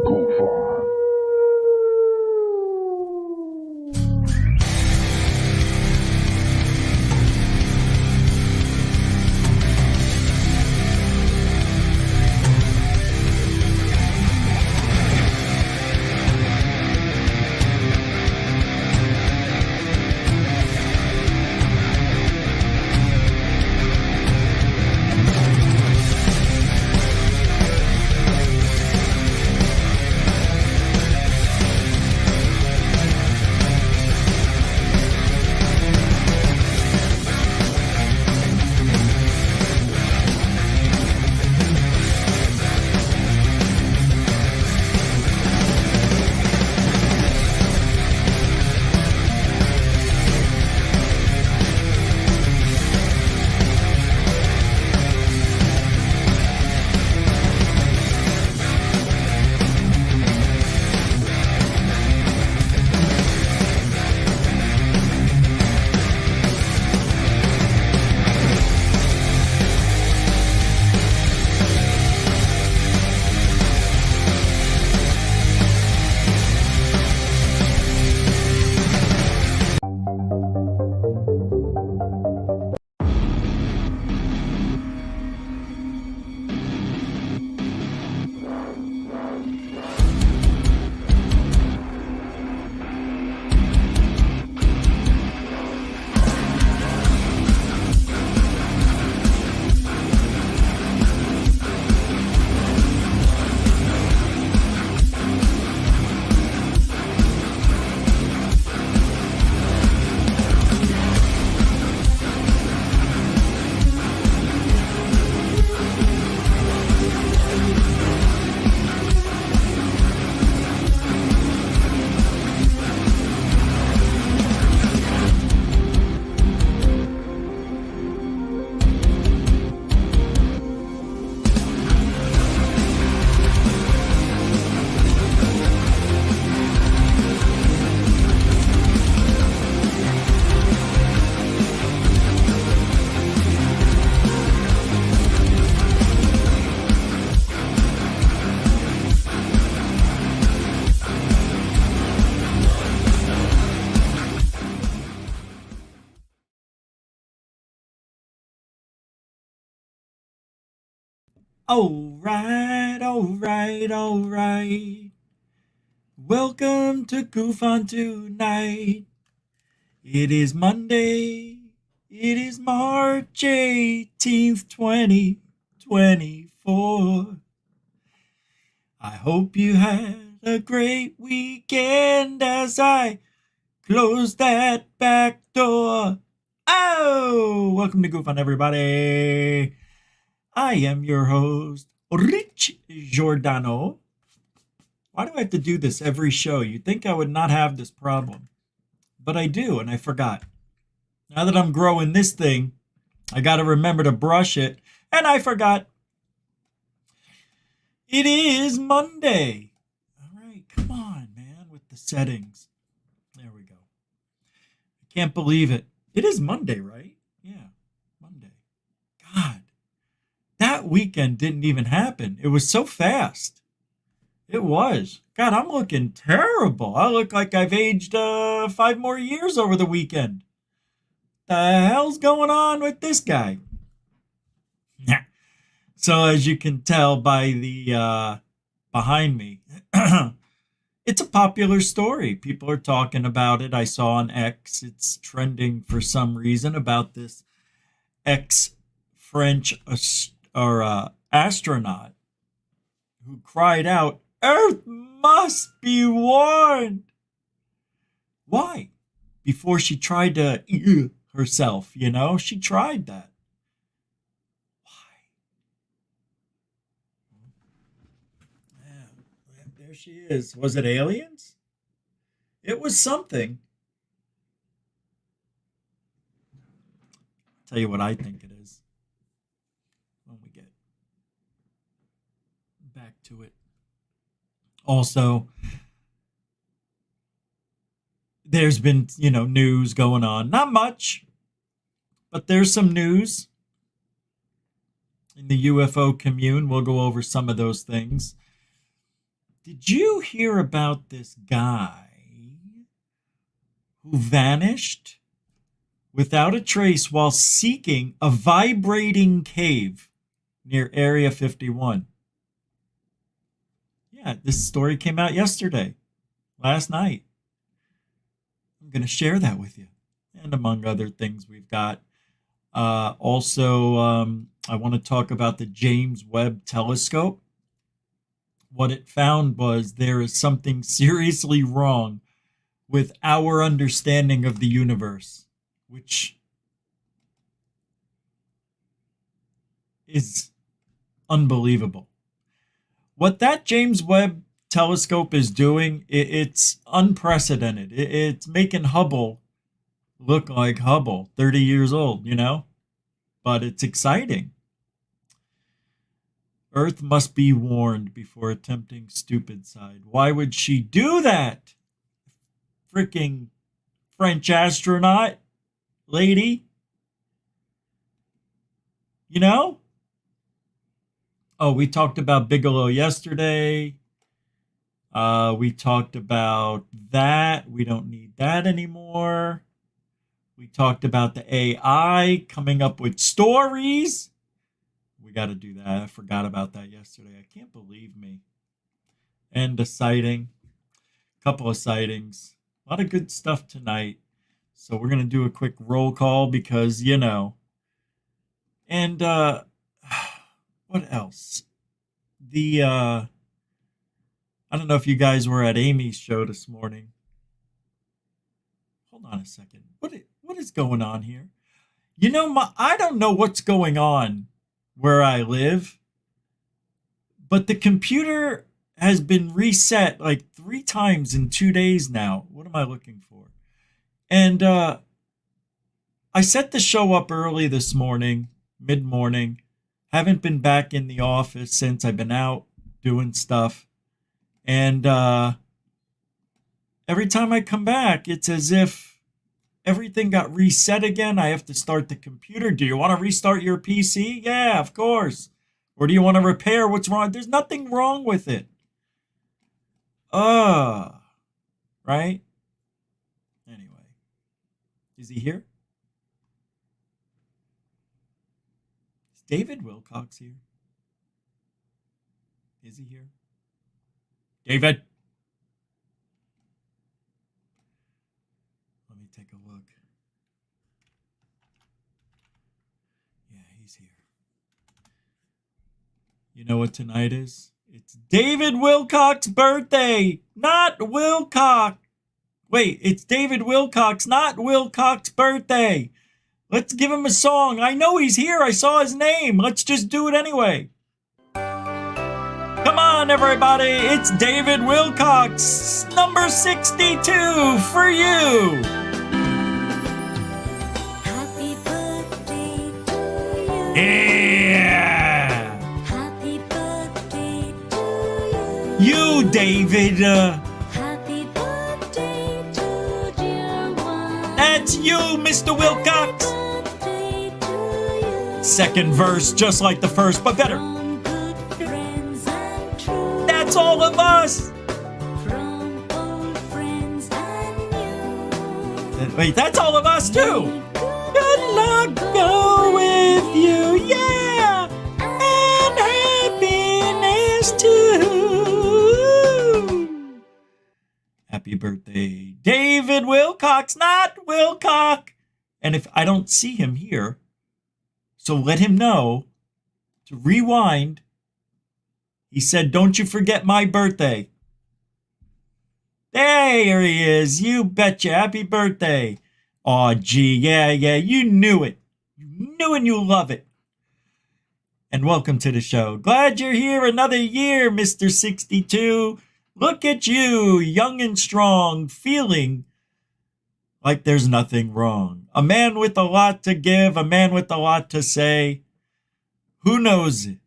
goof on. All right. Welcome to Goof on Tonight. It is Monday. It is March 18th, 2024. I hope you had a great weekend as I close that back door. Oh, welcome to Goof on, everybody. I am your host, Rich Giordano. Why do I have to do this every show? You'd think I would not have this problem. But I do, and I forgot. Now that I'm growing this thing, I got to remember to brush it, and I forgot. It is Monday. All right, come on, man, with the settings. There we go. I can't believe it. It is Monday, right? Yeah, Monday. God, that weekend didn't even happen. It was so fast. It was. God, I'm looking terrible. I look like I've aged 5 more years over the weekend. The hell's going on with this guy? So as you can tell by the behind me, it's a popular story. People are talking about it. I saw on X. It's trending for some reason about this ex-French astronaut who cried out, "Earth must be warned." Why? Before she tried to herself, she tried that. Why? Yeah, there she is. Was it aliens? It was something. Tell you what I think it is when we get back to it. Also, there's been, news going on. Not much, but there's some news in the UFO commune. We'll go over some of those things. Did you hear about this guy who vanished without a trace while seeking a vibrating cave near Area 51? Yeah, this story came out yesterday, last night. I'm going to share that with you. And among other things, we've got also, I want to talk about the James Webb Telescope. What it found was there is something seriously wrong with our understanding of the universe, which is unbelievable. What that James Webb Telescope is doing, it's unprecedented. It's making Hubble look like Hubble, 30 years old, But it's exciting. Earth must be warned before attempting stupid side. Why would she do that? Freaking French astronaut lady. Oh, we talked about Bigelow yesterday. We talked about that. We don't need that anymore. We talked about the AI coming up with stories. We got to do that. I forgot about that yesterday. I can't believe me. And a sighting. A couple of sightings. A lot of good stuff tonight. So we're going to do a quick roll call because, And what else? I don't know if you guys were at Amy's show this morning. Hold on a second. What is going on here? I don't know what's going on where I live, but the computer has been reset like 3 times in 2 days now. What am I looking for? And I set the show up early this morning, mid-morning. Haven't been back in the office since. I've been out doing stuff. And every time I come back, it's as if everything got reset again. I have to start the computer. Do you want to restart your PC? Yeah, of course. Or do you want to repair what's wrong? There's nothing wrong with it. Right? Anyway. Is he here? Is David Wilcox here? Is he here? David? Let me take a look. Yeah, he's here. You know what tonight is? It's David Wilcox's birthday, not Wilcox. Wait, it's David Wilcox, not Wilcox's birthday. Let's give him a song. I know he's here. I saw his name. Let's just do it anyway. Come on, everybody. It's David Wilcox, number 62 for you. Happy birthday to you. Yeah. Happy birthday to you. You, David. Happy birthday to dear one. That's you, Mr. Wilcox. Birthday to you. Second verse, just like the first, but better. From good friends and true. That's all of us. From old friends and new. Wait, that's all of us too. Good Good luck go with you, yeah, and happiness too. Happy birthday, David Wilcox, not Wilcox. And if I don't see him here, so let him know to rewind. He said, don't you forget my birthday. There he is. You betcha. Happy birthday. Aw, gee, yeah, you knew it. You knew and you love it. And welcome to the show. Glad you're here another year, Mr. 62. Look at you, young and strong, feeling like there's nothing wrong. A man with a lot to give, a man with a lot to say. Who knows it?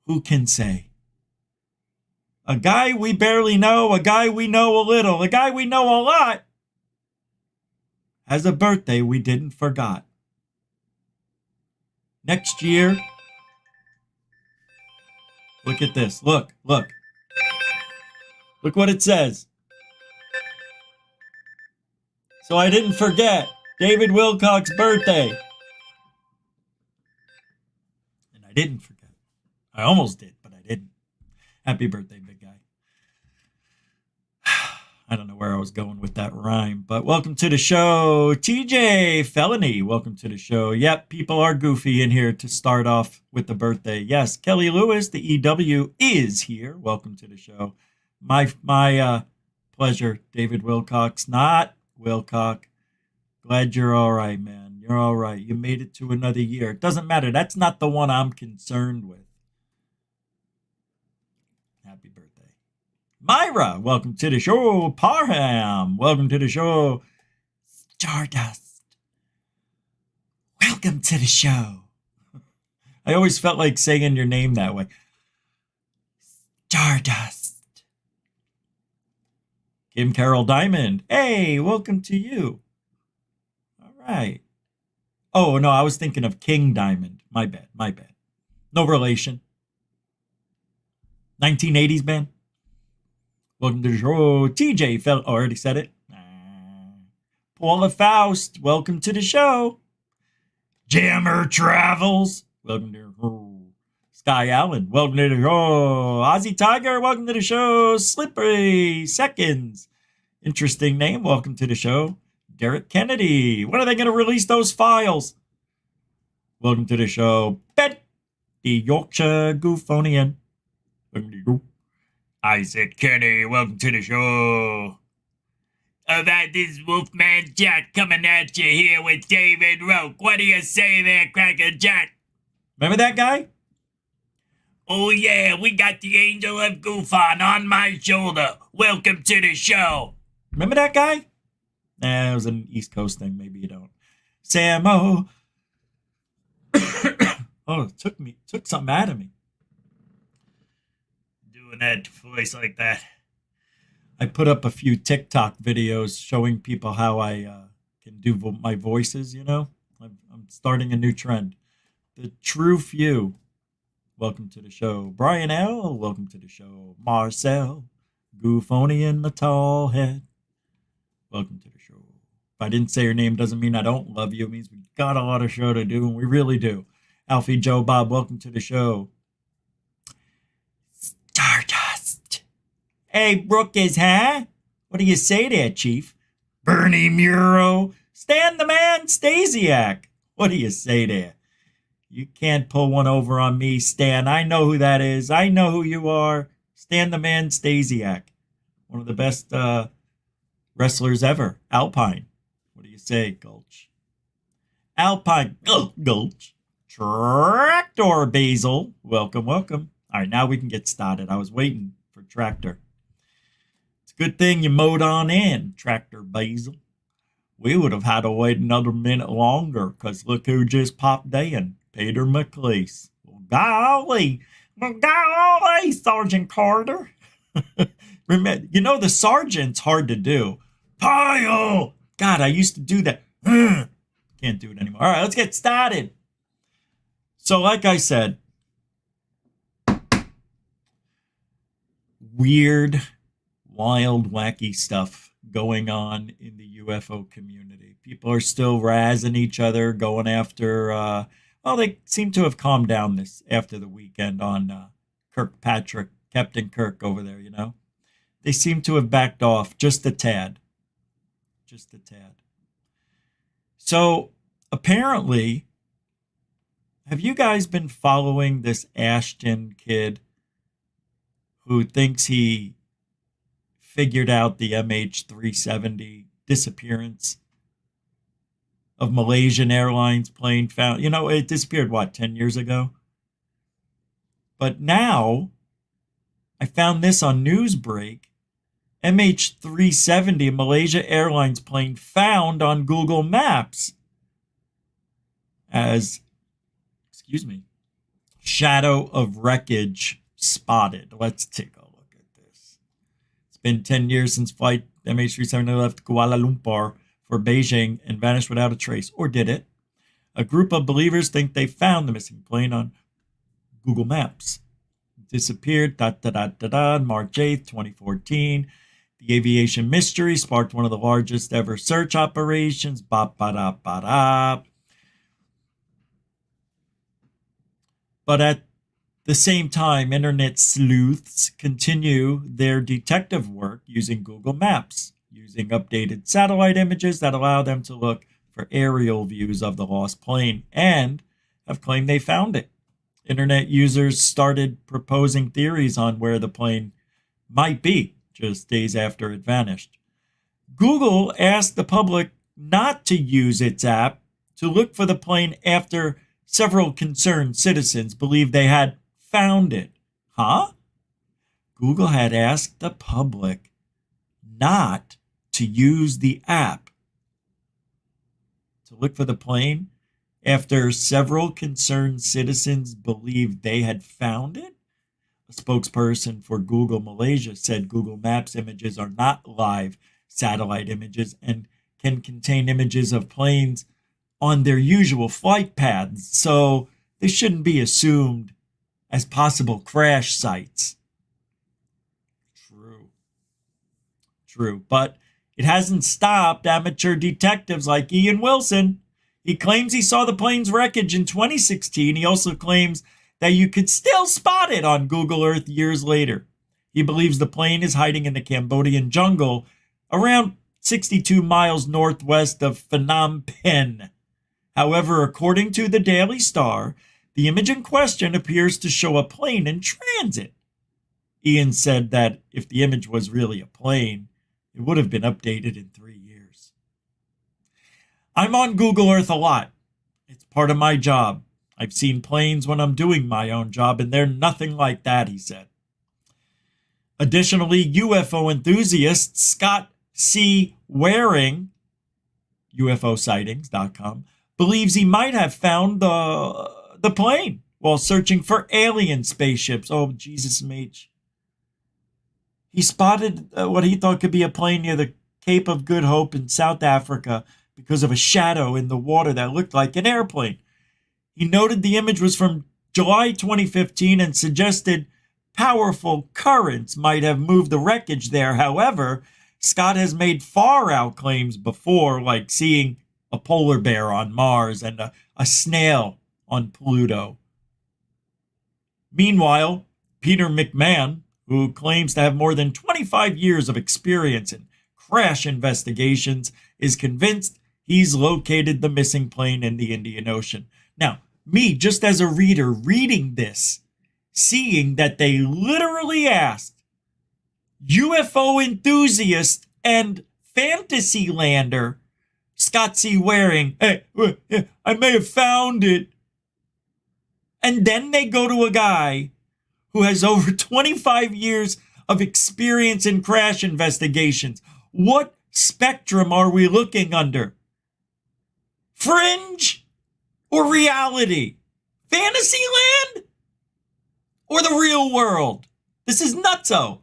Who can say? A guy we barely know, a guy we know a little, a guy we know a lot, has a birthday we didn't forgot. Next year, look at this. Look. Look what it says. So I didn't forget David Wilcock's birthday. And I didn't forget. I almost did, but I didn't. Happy birthday, big guy. I don't know where I was going with that rhyme, but welcome to the show, TJ Felony. Welcome to the show. Yep, people are goofy in here to start off with the birthday. Yes, Kelly Lewis, the EW, is here. Welcome to the show. My pleasure, David Wilcox, not Wilcock. Glad you're all right, man. You're all right. You made it to another year. It doesn't matter. That's not the one I'm concerned with. Happy birthday. Myra, welcome to the show. Parham, welcome to the show. Stardust, welcome to the show. I always felt like saying your name that way. Stardust. Kim Carol Diamond, hey, welcome to you. All right. Oh, no, I was thinking of King Diamond. My bad. No relation. 1980s band. Welcome to the show. TJ already said it. Paula Faust, welcome to the show. Jammer Travels, welcome to the show. Sky Allen, welcome to the show. Ozzy Tiger, welcome to the show. Slippery Seconds, interesting name, welcome to the show. Derek Kennedy, when are they going to release those files? Welcome to the show. Bet, the Yorkshire Goophonian, welcome to the show. Isaac Kenny, welcome to the show. All right, this is Wolfman Jack coming at you here with David Roke. What do you say there, Cracker Jack? Remember that guy? Oh, yeah, we got the Angel of Goofon on my shoulder. Welcome to the show. Remember that guy? Nah, it was an East Coast thing. Maybe you don't. Samo. Oh, it took something out of me. That voice like that. I put up a few TikTok videos showing people how I can do my voices, you know. I'm starting a new trend. The True Few, welcome to the show. Brian L, welcome to the show. Marcel, Goophonian Metalhead, welcome to the show. If I didn't say your name doesn't mean I don't love you. It means we got a lot of show to do, and we really do. Alfie Joe Bob, welcome to the show. Stardust. Hey, Brookes, huh? What do you say there, Chief? Bernie Muro. Stan the Man Stasiak. What do you say there? You can't pull one over on me, Stan. I know who that is. I know who you are. Stan the Man Stasiak. One of the best wrestlers ever. Alpine. What do you say, Gulch? Alpine. Gulch. Tractor Basil. Welcome, welcome. All right, now we can get started. I was waiting for Tractor. It's a good thing you mowed on in, Tractor Basil. We would have had to wait another minute longer, because look who just popped in. Peter McLeese. Well, golly, Sergeant Carter. Remember, you know, the sergeant's hard to do. Pile! God, I used to do that. Can't do it anymore. All right, let's get started. So, like I said, weird, wild, wacky stuff going on in the UFO community. People are still razzing each other, going after, well, they seem to have calmed down this after the weekend on Kirkpatrick, Captain Kirk over there, you know. They seem to have backed off just a tad. Just a tad. So, apparently, have you guys been following this Ashton kid who thinks he figured out the MH370 disappearance of Malaysian Airlines plane found? You know, it disappeared, what, 10 years ago? But now, I found this on Newsbreak. MH370 Malaysia Airlines plane found on Google Maps as, shadow of wreckage spotted. Let's take a look at this. It's been 10 years since flight MH370 left Kuala Lumpur for Beijing and vanished without a trace. Or did it? A group of believers think they found the missing plane on Google Maps. disappeared. March 8th, 2014. The aviation mystery sparked one of the largest ever search operations. But at the same time, internet sleuths continue their detective work using Google Maps, using updated satellite images that allow them to look for aerial views of the lost plane, and have claimed they found it. Internet users started proposing theories on where the plane might be just days after it vanished. Google asked the public not to use its app to look for the plane after several concerned citizens believed they had found it. Huh? Google had asked the public not to use the app to look for the plane after several concerned citizens believed they had found it. A spokesperson for Google Malaysia said Google Maps images are not live satellite images and can contain images of planes on their usual flight paths, so they shouldn't be assumed as possible crash sites. True. But it hasn't stopped amateur detectives like Ian Wilson. He claims he saw the plane's wreckage in 2016. He also claims that you could still spot it on Google Earth years later. He believes the plane is hiding in the Cambodian jungle around 62 miles northwest of Phnom Penh. However, according to the Daily Star, the image in question appears to show a plane in transit. Ian said that if the image was really a plane, it would have been updated in 3 years. I'm on Google Earth a lot. It's part of my job. I've seen planes when I'm doing my own job, and they're nothing like that, he said. Additionally, UFO enthusiast Scott C. Waring, UFOsightings.com, believes he might have found the plane while searching for alien spaceships. Oh, Jesus H. He spotted what he thought could be a plane near the Cape of Good Hope in South Africa because of a shadow in the water that looked like an airplane. He noted the image was from July 2015 and suggested powerful currents might have moved the wreckage there. However, Scott has made far-out claims before, like seeing a polar bear on Mars and a snail on Pluto. Meanwhile, Peter McMahon, who claims to have more than 25 years of experience in crash investigations, is convinced he's located the missing plane in the Indian Ocean. Now, me, just as a reader, reading this, seeing that they literally asked UFO enthusiast and Fantasylander Scott C. Waring, hey, I may have found it. And then they go to a guy who has over 25 years of experience in crash investigations. What spectrum are we looking under? Fringe or reality? Fantasyland or the real world? This is nutso.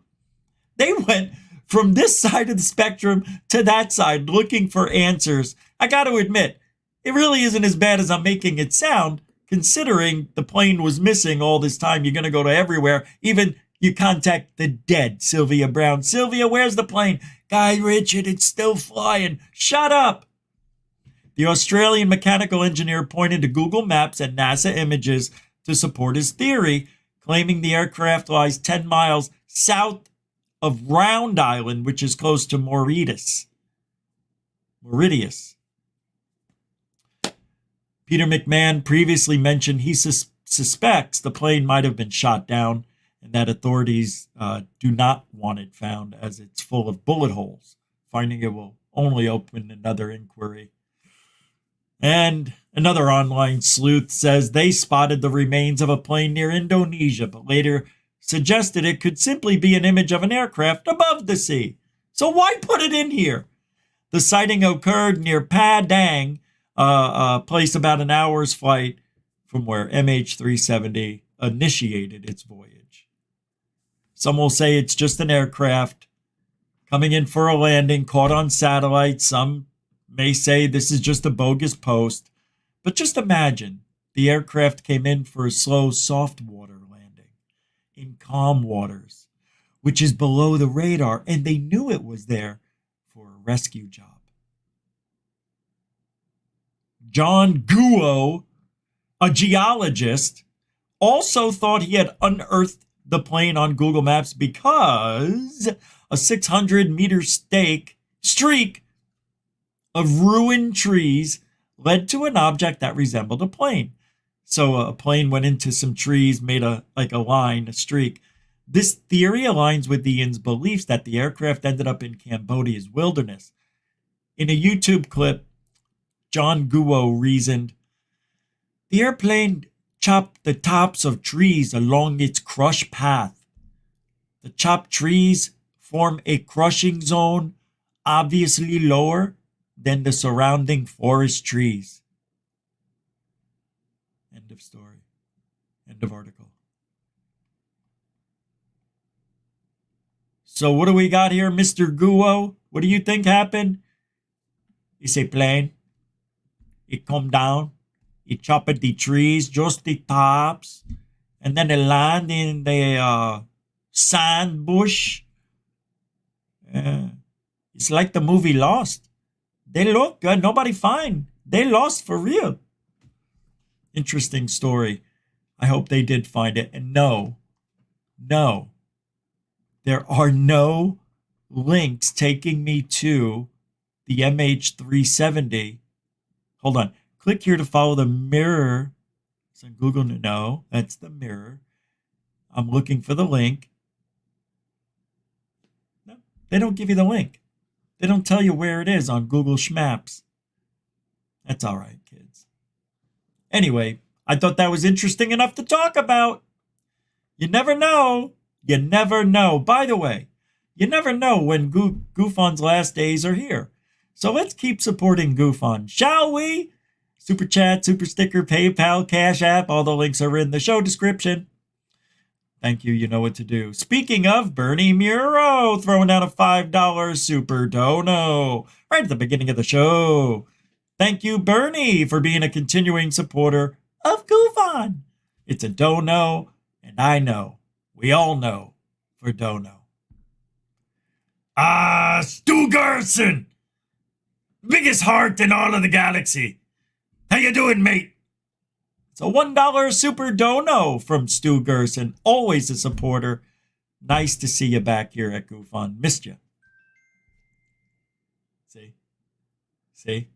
They went from this side of the spectrum to that side looking for answers. I got to admit, it really isn't as bad as I'm making it sound, considering the plane was missing all this time. You're going to go to everywhere. Even you contact the dead Sylvia Brown. Sylvia, where's the plane? Guy Richard, it's still flying. Shut up. The Australian mechanical engineer pointed to Google Maps and NASA images to support his theory, claiming the aircraft lies 10 miles south of Round Island, which is close to Mauritius. Peter McMahon previously mentioned he suspects the plane might have been shot down and that authorities do not want it found as it's full of bullet holes. Finding it will only open another inquiry. And another online sleuth says they spotted the remains of a plane near Indonesia, but later suggested it could simply be an image of an aircraft above the sea. So why put it in here? The sighting occurred near Padang, a place about an hour's flight from where MH370 initiated its voyage. Some will say it's just an aircraft coming in for a landing, caught on satellite. Some may say this is just a bogus post. But just imagine the aircraft came in for a slow, soft water landing. in calm waters, which is below the radar, and they knew it was there for a rescue job. John Guo, a geologist, also thought he had unearthed the plane on Google Maps because a 600-meter streak of ruined trees led to an object that resembled a plane. So a plane went into some trees, made a line, a streak. This theory aligns with Ian's beliefs that the aircraft ended up in Cambodia's wilderness. In a YouTube clip, John Guo reasoned, the airplane chopped the tops of trees along its crush path. The chopped trees form a crushing zone obviously lower than the surrounding forest trees. End of story. End of article. So what do we got here, Mr. Guo? What do you think happened? It's a plane. It come down. It chopped the trees, just the tops. And then it land in the sand bush. It's like the movie Lost. They look good. Nobody find. They lost for real. Interesting story. I hope they did find it. And no, there are no links taking me to the MH370. Hold on. Click here to follow the mirror. It's on Google. No, that's the mirror. I'm looking for the link. No, they don't give you the link. They don't tell you where it is on Google Maps. That's all right, kids. Anyway, I thought that was interesting enough to talk about. You never know. You never know. By the way, you never know when Goofon's last days are here. So let's keep supporting Goofon, shall we? Super Chat, Super Sticker, PayPal, Cash App, all the links are in the show description. Thank you, you know what to do. Speaking of, Bernie Muro throwing down a $5 Super Dono right at the beginning of the show. Thank you, Bernie, for being a continuing supporter of Goofon. It's a dono, and I know, we all know, for dono. Stu Gerson, biggest heart in all of the galaxy. How you doing, mate? It's a $1 Super Dono from Stu Gerson, always a supporter. Nice to see you back here at Goofon. Missed you. See?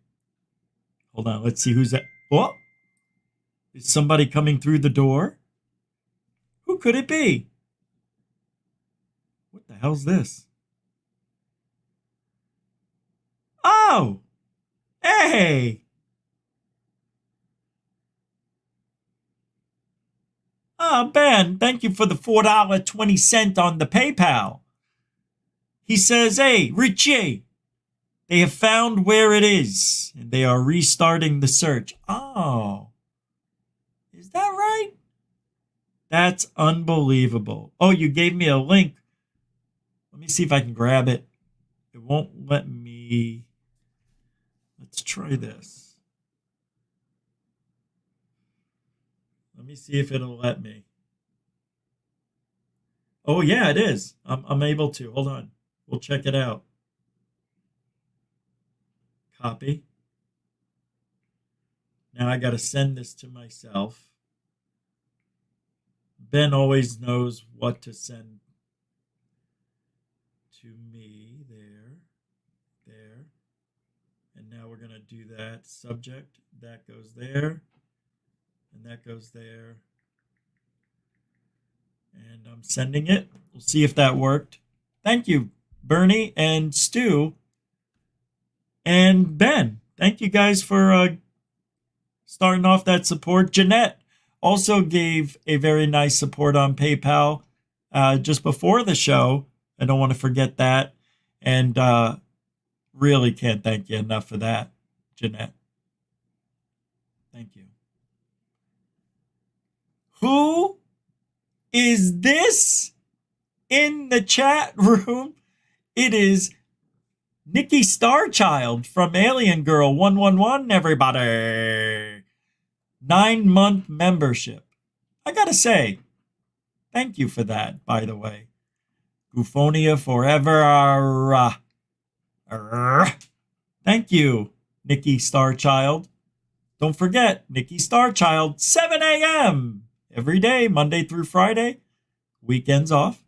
Hold on, let's see who's that. Oh, is somebody coming through the door? Who could it be? What the hell's this? Oh, hey. Ben, thank you for the $4.20 on the PayPal. He says, hey, Richie, they have found where it is, and they are restarting the search. Oh, is that right? That's unbelievable. Oh, you gave me a link. Let me see if I can grab it. It won't let me. Let's try this. Let me see if it'll let me. Oh, yeah, it is. I'm able to. Hold on. We'll check it out. Copy. Now I got to send this to myself. Ben always knows what to send to me. There. And now we're going to do that. Subject. That goes there. And that goes there. And I'm sending it. We'll see if that worked. Thank you, Bernie and Stu and Ben. Thank you guys for starting off that support. Jeanette also gave a very nice support on PayPal just before the show. I don't want to forget that. And really can't thank you enough for that, Jeanette. Thank you. Who is this in the chat room? It is Nikki Starchild from Alien Girl 111, everybody. 9-month membership. I gotta say, Thank you for that, by the way. Goofonia forever. Thank you, Nikki Starchild. Don't forget, Nikki Starchild, 7 a.m. every day, Monday through Friday. Weekends off.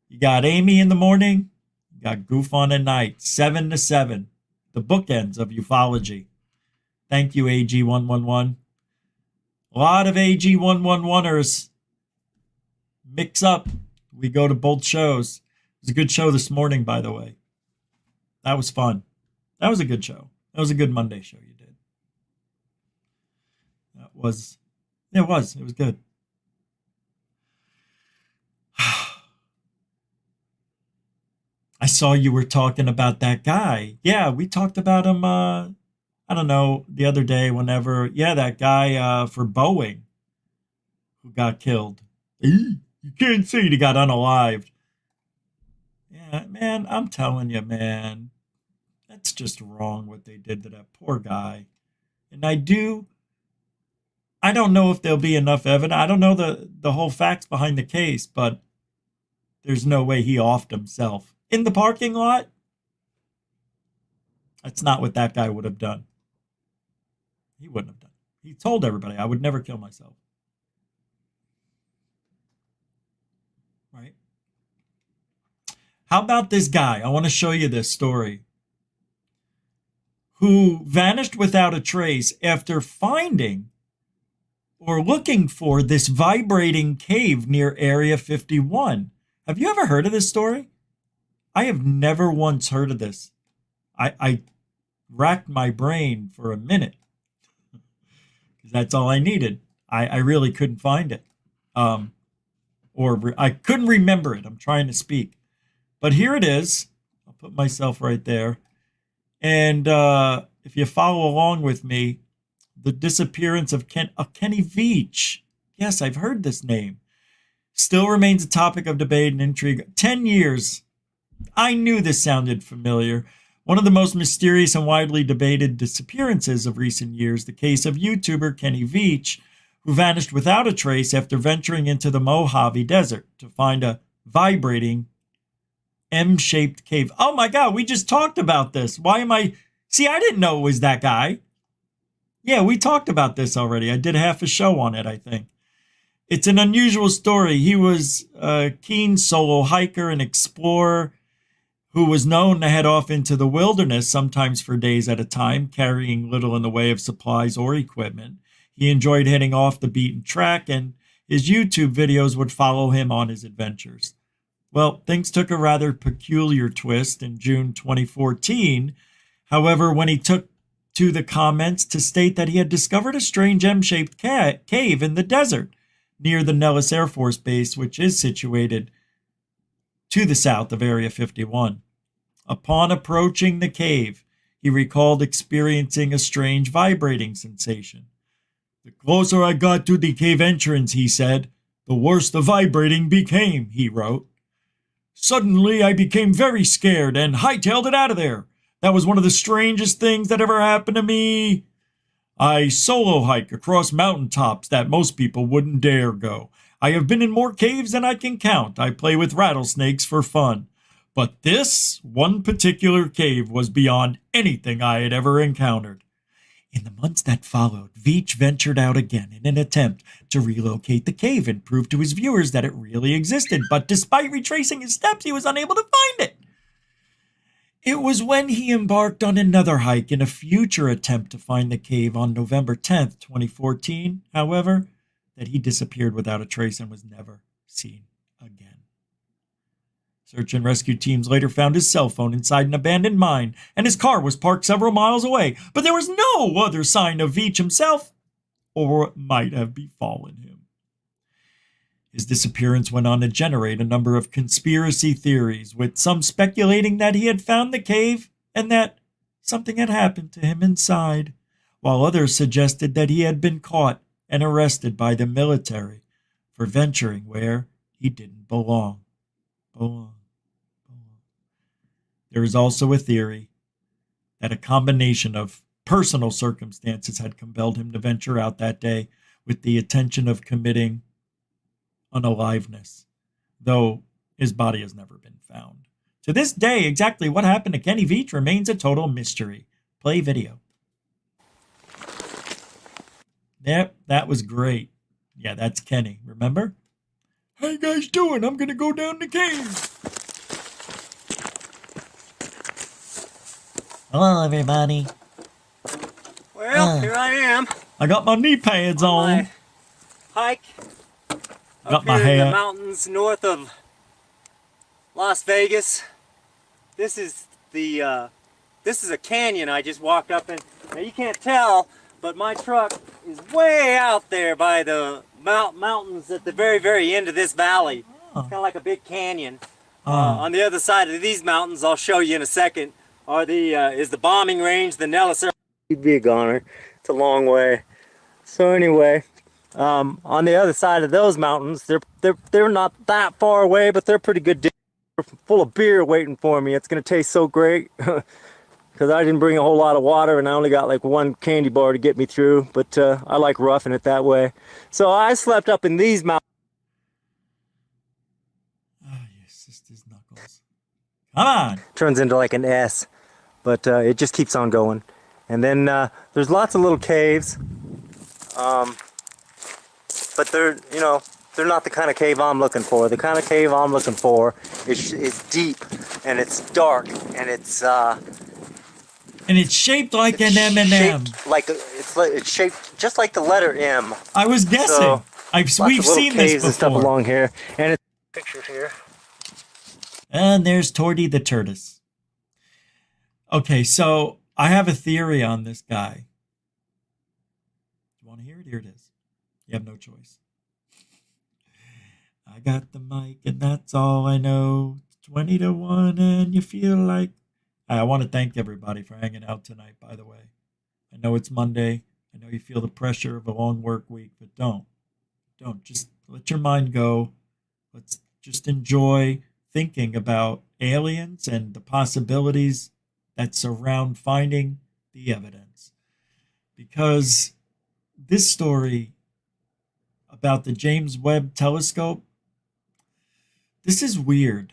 You got Amy in the morning. You got Goof on at night, 7 to 7. The bookends of ufology. Thank you, AG111. A lot of AG111ers mix up. We go to both shows. It was a good show this morning, by the way. That was fun. That was a good show. That was a good Monday show you did. It was good. I saw you were talking about that guy. Yeah, we talked about him, I don't know, the other day, whenever. Yeah, that guy for Boeing who got killed. You can't say he got unalived. Yeah, man, I'm telling you, man. That's just wrong what they did to that poor guy. And I don't know if there'll be enough evidence. I don't know the whole facts behind the case, but there's no way he offed himself in the parking lot. That's not what that guy would have done. He wouldn't have done. He told everybody, I would never kill myself. Right? How about this guy? I want to show you this story. Who vanished without a trace after finding or looking for this vibrating cave near Area 51. Have you ever heard of this story? I have never once heard of this. I racked my brain for a minute because that's all I needed. I really couldn't find it. I couldn't remember it. I'm trying to speak. But here it is. I'll put myself right there. And if you follow along with me, the disappearance of Kenny Veach. Yes, I've heard this name. Still remains a topic of debate and intrigue. 10 years. I knew this sounded familiar. One of the most mysterious and widely debated disappearances of recent years, the case of YouTuber Kenny Veach, who vanished without a trace after venturing into the Mojave Desert to find a vibrating M-shaped cave. Oh my God, we just talked about this. See, I didn't know it was that guy. Yeah, we talked about this already. I did half a show on it, I think. It's an unusual story. He was a keen solo hiker and explorer who was known to head off into the wilderness, sometimes for days at a time, carrying little in the way of supplies or equipment. He enjoyed heading off the beaten track, and his YouTube videos would follow him on his adventures. Well, things took a rather peculiar twist in June 2014. However, when he took to the comments to state that he had discovered a strange M-shaped cave in the desert near the Nellis Air Force Base, which is situated to the south of Area 51. Upon approaching the cave, he recalled experiencing a strange vibrating sensation. The closer I got to the cave entrance, he said, the worse the vibrating became, he wrote. Suddenly, I became very scared and hightailed it out of there. That was one of the strangest things that ever happened to me. I solo hike across mountaintops that most people wouldn't dare go. I have been in more caves than I can count. I play with rattlesnakes for fun. But this one particular cave was beyond anything I had ever encountered. In the months that followed, Veach ventured out again in an attempt to relocate the cave and prove to his viewers that it really existed. But despite retracing his steps, he was unable to find it. It was when he embarked on another hike in a future attempt to find the cave on November 10th, 2014, however, that he disappeared without a trace and was never seen again. Search and rescue teams later found his cell phone inside an abandoned mine, and his car was parked several miles away, but there was no other sign of Veach himself, or what might have befallen him. His disappearance went on to generate a number of conspiracy theories, with some speculating that he had found the cave and that something had happened to him inside, while others suggested that he had been caught and arrested by the military for venturing where he didn't belong. There is also a theory that a combination of personal circumstances had compelled him to venture out that day with the intention of committing unaliveness, though his body has never been found. To this day, exactly what happened to Kenny Veach remains a total mystery. Play video. Yep, that was great. Yeah, that's Kenny, remember? How you guys doing? I'm gonna go down the cave. Hello, everybody. Well, here I am I got my knee pads on. my hike Got up my here in the hair. mountains north of Las Vegas. This is a canyon I just walked up in. Now you can't tell, but my truck is way out there by the mountains at the very, very end of this valley. It's kind of like a big canyon. On the other side of these mountains, I'll show you in a second, is the bombing range, the Nellis. You'd be a goner. It's a long way. So anyway, on the other side of those mountains, they're not that far away, but they're pretty good. Full of beer waiting for me. It's gonna taste so great because I didn't bring a whole lot of water and I only got like one candy bar to get me through. But I like roughing it that way. So I slept up in these mountains. Oh, your sister's knuckles. Come on. Turns into like an S, but it just keeps on going. And then there's lots of little caves, but they're not the kind of cave I'm looking for. The kind of cave I'm looking for is deep and it's dark and it's shaped like an M&M. It's shaped just like the letter M. I was guessing. So, we've seen this before. And stuff along here, and it's pictures here. And there's Torty the tortoise. Okay, so I have a theory on this guy. You want to hear it? Here it is. You have no choice. I got the mic, and that's all I know. 20 to 1, and you feel like... I want to thank everybody for hanging out tonight, by the way. I know it's Monday. I know you feel the pressure of a long work week, but don't. Just let your mind go. Let's just enjoy thinking about aliens and the possibilities that surround finding the evidence. Because this story about the James Webb Telescope, this is weird.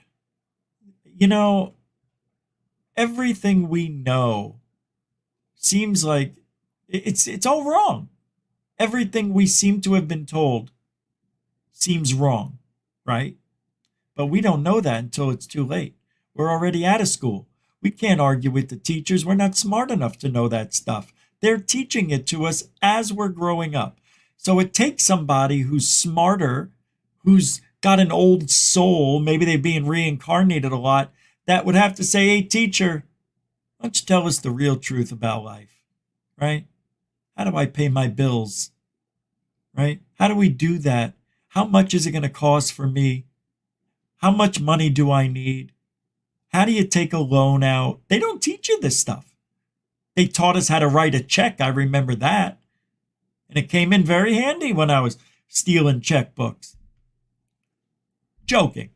Everything we know seems like it's all wrong. Everything we seem to have been told seems wrong, right? But we don't know that until it's too late. We're already out of school. We can't argue with the teachers. We're not smart enough to know that stuff. They're teaching it to us as we're growing up. So it takes somebody who's smarter, who's got an old soul, maybe they're being reincarnated a lot, that would have to say, hey, teacher, why don't you tell us the real truth about life, right? How do I pay my bills, right? How do we do that? How much is it going to cost for me? How much money do I need? How do you take a loan out? They don't teach you this stuff. They taught us how to write a check. I remember that. And it came in very handy when I was stealing checkbooks. Joking.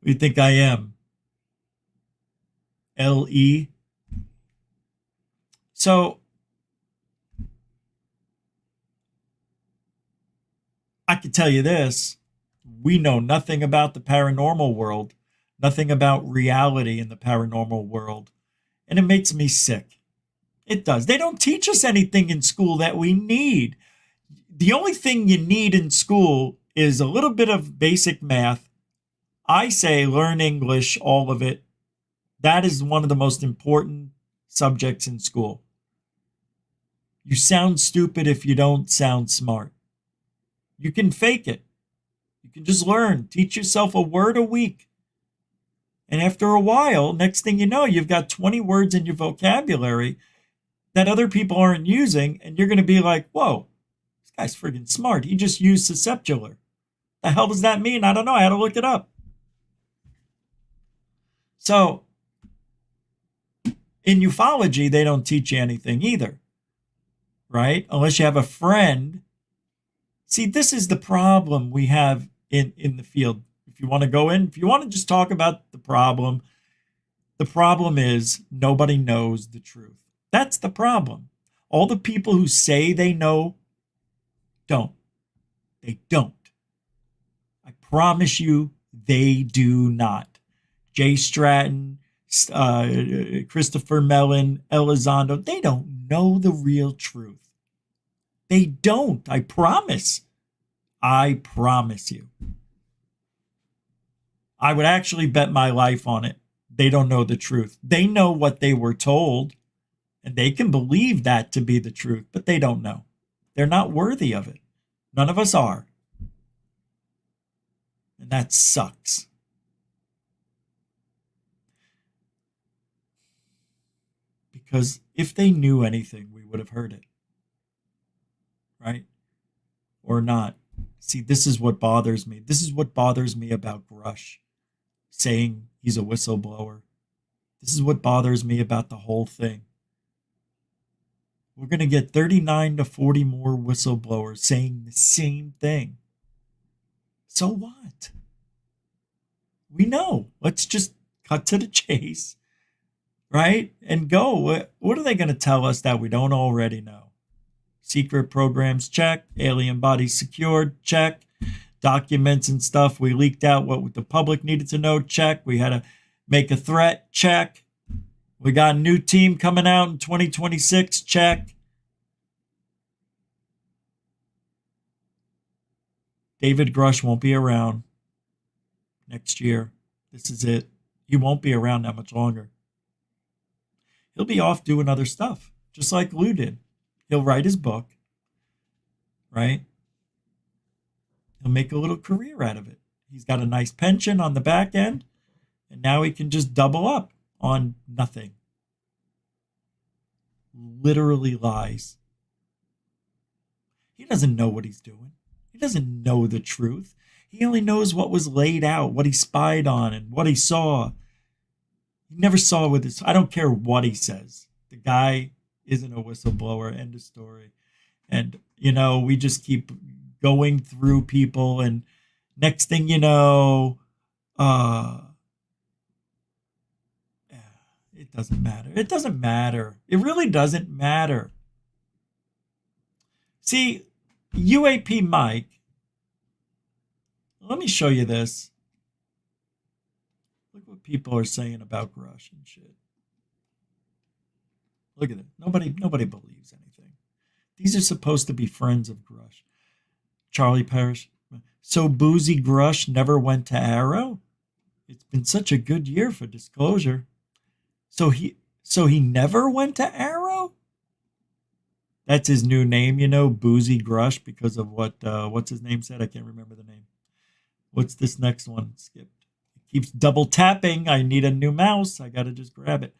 What do you think I am? L.E.? So, I can tell you this. We know nothing about the paranormal world, nothing about reality in the paranormal world. And it makes me sick. It does. They don't teach us anything in school that we need. The only thing you need in school is a little bit of basic math. I say learn English, all of it. That is one of the most important subjects in school. You sound stupid if you don't sound smart. You can fake it. You can just learn. Teach yourself a word a week. And after a while, next thing you know, you've got 20 words in your vocabulary that other people aren't using, and you're going to be like, whoa, this guy's friggin' smart. He just used susceptular. The hell does that mean? I don't know. I had to look it up. So, in ufology, they don't teach you anything either, right? Unless you have a friend. See, this is the problem we have in the field. If you want to go in, if you want to just talk about the problem is nobody knows the truth. That's the problem. All the people who say they know don't. They don't. promise you they do not. Jay Stratton, Christopher Mellon, Elizondo, they don't know the real truth. They don't. I promise. I promise you. I would actually bet my life on it. They don't know the truth. They know what they were told, and they can believe that to be the truth, but they don't know. They're not worthy of it. None of us are. And that sucks. Because if they knew anything, we would have heard it. Right? Or not. See, this is what bothers me. This is what bothers me about Grush saying he's a whistleblower. This is what bothers me about the whole thing. We're going to get 39 to 40 more whistleblowers saying the same thing. So what? We know. Let's just cut to the chase, right? And go. What are they going to tell us that we don't already know? Secret programs, check. Alien bodies secured, check. Documents and stuff we leaked out what the public needed to know, check. We had to make a threat, check. We got a new team coming out in 2026, check. David Grush won't be around next year. This is it. He won't be around that much longer. He'll be off doing other stuff, just like Lou did. He'll write his book, right? He'll make a little career out of it. He's got a nice pension on the back end, and now he can just double up on nothing. Literally lies. He doesn't know what he's doing. He doesn't know the truth. He only knows what was laid out, what he spied on, and what he saw. He never saw with his... I don't care what he says. The guy isn't a whistleblower. End of story. And, we just keep going through people, and next thing you know, it doesn't matter. It doesn't matter. It really doesn't matter. See, UAP Mike, let me show you this. Look what people are saying about Grush and shit. Look at it. Nobody believes anything. These are supposed to be friends of Grush. Charlie Parrish. So Boozy Grush never went to Arrow? It's been such a good year for disclosure. So he never went to Arrow? That's his new name, Boozy Grush, because of what's his name said? I can't remember the name. What's this next one? Skipped. It keeps double tapping. I need a new mouse. I got to just grab it.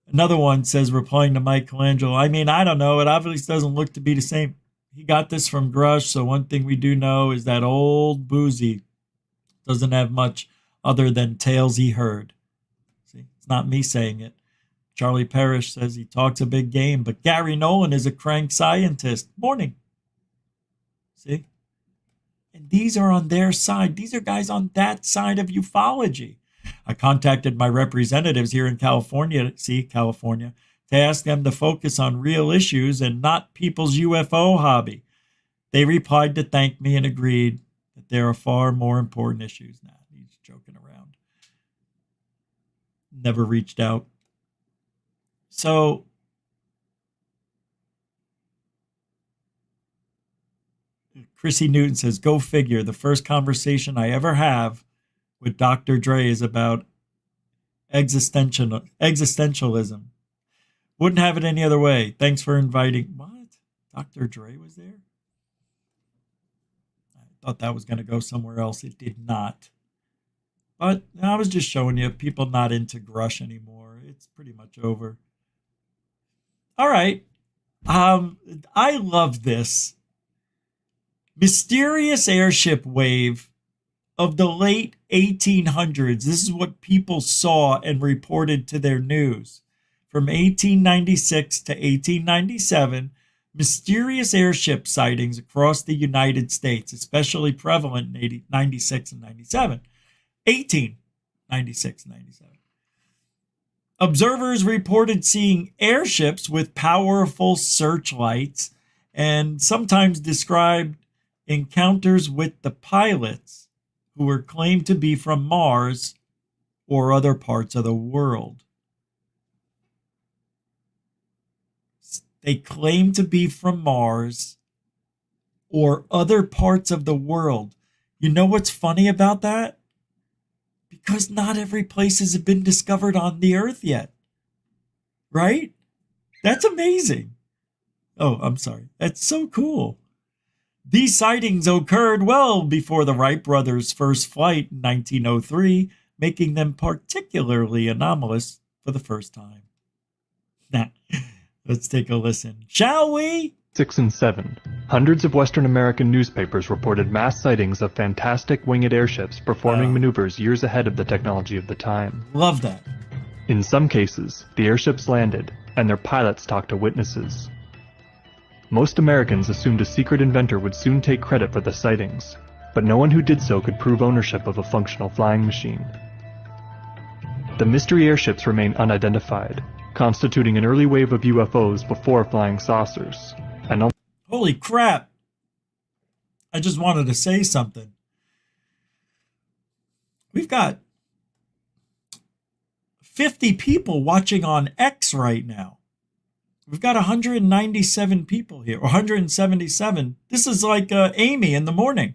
Another one says, replying to Michelangelo, I don't know. It obviously doesn't look to be the same. He got this from Grush, so one thing we do know is that old Boozy doesn't have much other than tales he heard. See, it's not me saying it. Charlie Parrish says he talks a big game, but Gary Nolan is a crank scientist. Morning. See? And these are on their side. These are guys on that side of ufology. I contacted my representatives here in California, to ask them to focus on real issues and not people's UFO hobby. They replied to thank me and agreed that there are far more important issues. Nah, he's joking around. Never reached out. So, Chrissy Newton says, go figure. The first conversation I ever have with Dr. Dre is about existentialism. Wouldn't have it any other way. Thanks for inviting. What? Dr. Dre was there? I thought that was going to go somewhere else. It did not. But I was just showing you, people not into Grush anymore. It's pretty much over. All right. I love this. Mysterious airship wave of the late 1800s. This is what people saw and reported to their news. From 1896 to 1897, mysterious airship sightings across the United States, especially prevalent in 96 and 97. 1896 and 97. Observers reported seeing airships with powerful searchlights and sometimes described encounters with the pilots who were claimed to be from Mars or other parts of the world. They claim to be from Mars or other parts of the world. You know what's funny about that? Because not every place has been discovered on the Earth yet. Right? That's amazing. Oh, I'm sorry. That's so cool. These sightings occurred well before the Wright brothers' first flight in 1903, making them particularly anomalous for the first time. Now, let's take a listen, shall we? 6 and 7. Hundreds of Western American newspapers reported mass sightings of fantastic winged airships performing maneuvers years ahead of the technology of the time. Love that. In some cases, the airships landed, and their pilots talked to witnesses. Most Americans assumed a secret inventor would soon take credit for the sightings, but no one who did so could prove ownership of a functional flying machine. The mystery airships remain unidentified, constituting an early wave of UFOs before flying saucers. And holy crap. I just wanted to say something. We've got 50 people watching on X right now. We've got 197 people here, or 177. This is like Amy in the morning,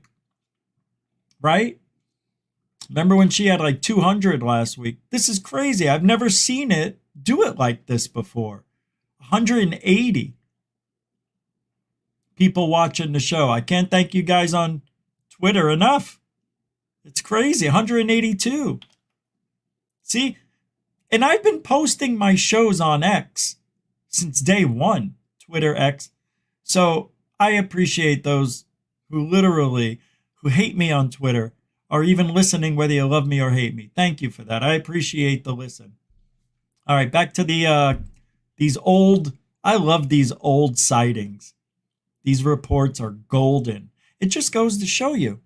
right? Remember when she had like 200 last week? This is crazy. I've never seen it do it like this before. 180 people watching the show. I can't thank you guys on Twitter enough. It's crazy. 182. See? And I've been posting my shows on X since day one, Twitter X. So I appreciate those who hate me on Twitter, are even listening whether you love me or hate me. Thank you for that. I appreciate the listen. All right, back to I love these old sightings. These reports are golden. It just goes to show you.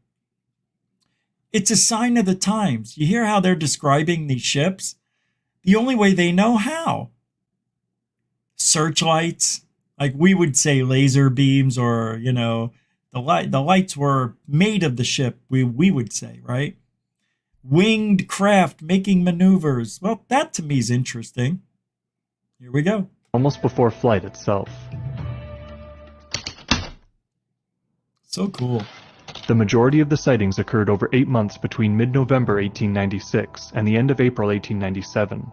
It's a sign of the times. You hear how they're describing these ships? The only way they know how. Searchlights, like we would say laser beams, or, the lights were made of the ship, we would say, right? Winged craft making maneuvers. Well, that to me is interesting. Here we go. almost before flight itself. So cool. The majority of the sightings occurred over 8 months between mid-November 1896 and the end of April 1897.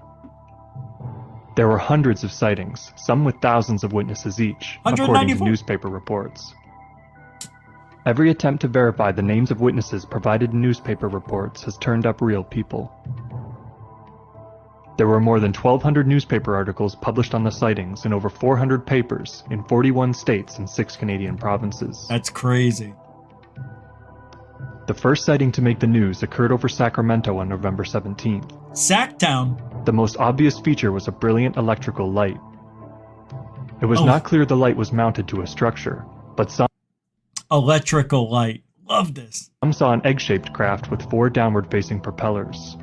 There were hundreds of sightings, some with thousands of witnesses each, according to newspaper reports. Every attempt to verify the names of witnesses provided in newspaper reports has turned up real people. There were more than 1,200 newspaper articles published on the sightings in over 400 papers in 41 states and 6 Canadian provinces. That's crazy. The first sighting to make the news occurred over Sacramento on November 17th. Sacktown. The most obvious feature was a brilliant electrical light. It was not clear the light was mounted to a structure, but some electrical light. Love this. Some saw an egg-shaped craft with 4 downward-facing propellers.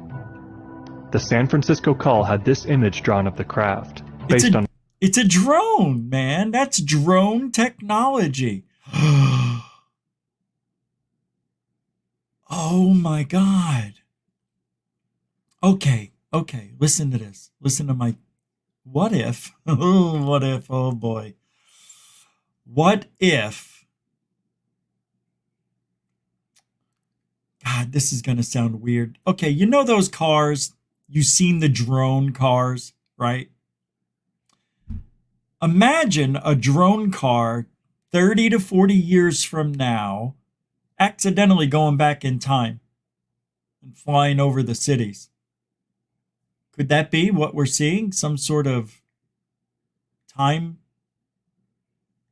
The San Francisco Call had this image drawn of the craft, based on... It's a drone, man. That's drone technology. Oh my God. Okay, listen to this. Listen to my... What if? What if? Oh boy. What if... God, this is going to sound weird. Okay, you know those cars? You've seen the drone cars, right? Imagine a drone car 30 to 40 years from now accidentally going back in time and flying over the cities. Could that be what we're seeing? Some sort of time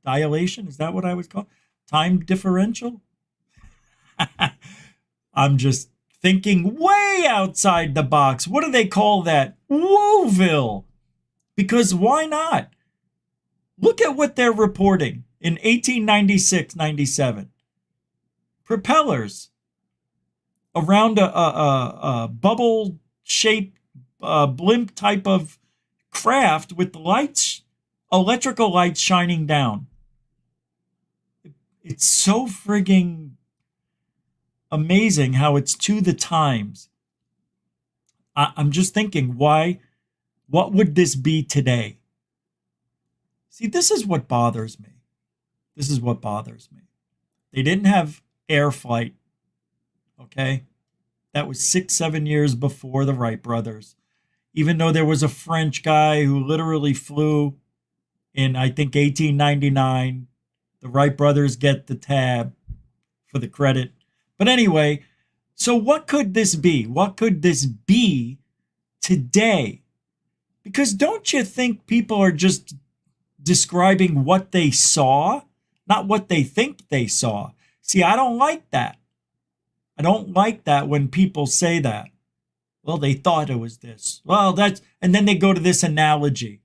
dilation? Is that what I would call? Time differential? I'm just thinking way outside the box. What do they call that? Woeville. Because why not? Look at what they're reporting in 1896-97. Propellers around a bubble-shaped blimp type of craft with lights, electrical lights shining down. It's so frigging amazing how it's to the times. I'm just thinking, what would this be today? See, this is what bothers me. This is what bothers me. They didn't have air flight, okay? That was 6-7 years before the Wright brothers. Even though there was a French guy who literally flew in, I think, 1899. The Wright brothers get the tab for the credit. But anyway, so what could this be? What could this be today? Because don't you think people are just describing what they saw, not what they think they saw? See, I don't like that. I don't like that when people say that. Well, they thought it was this. Well, and then they go to this analogy.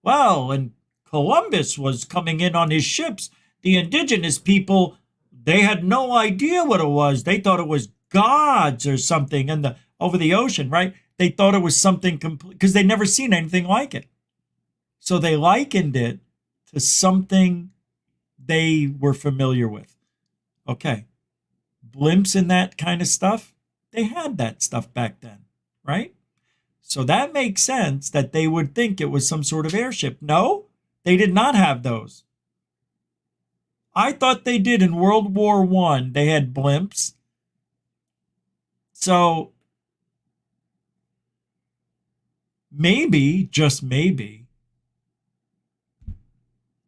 Well, and Columbus was coming in on his ships. The indigenous people, they had no idea what it was. They thought it was gods or something over the ocean, right? They thought it was something complete because they'd never seen anything like it. So they likened it to something they were familiar with. Okay. Blimps and that kind of stuff, they had that stuff back then, right? So that makes sense that they would think it was some sort of airship. No, they did not have those. I thought they did in World War I. They had blimps. So maybe, just maybe,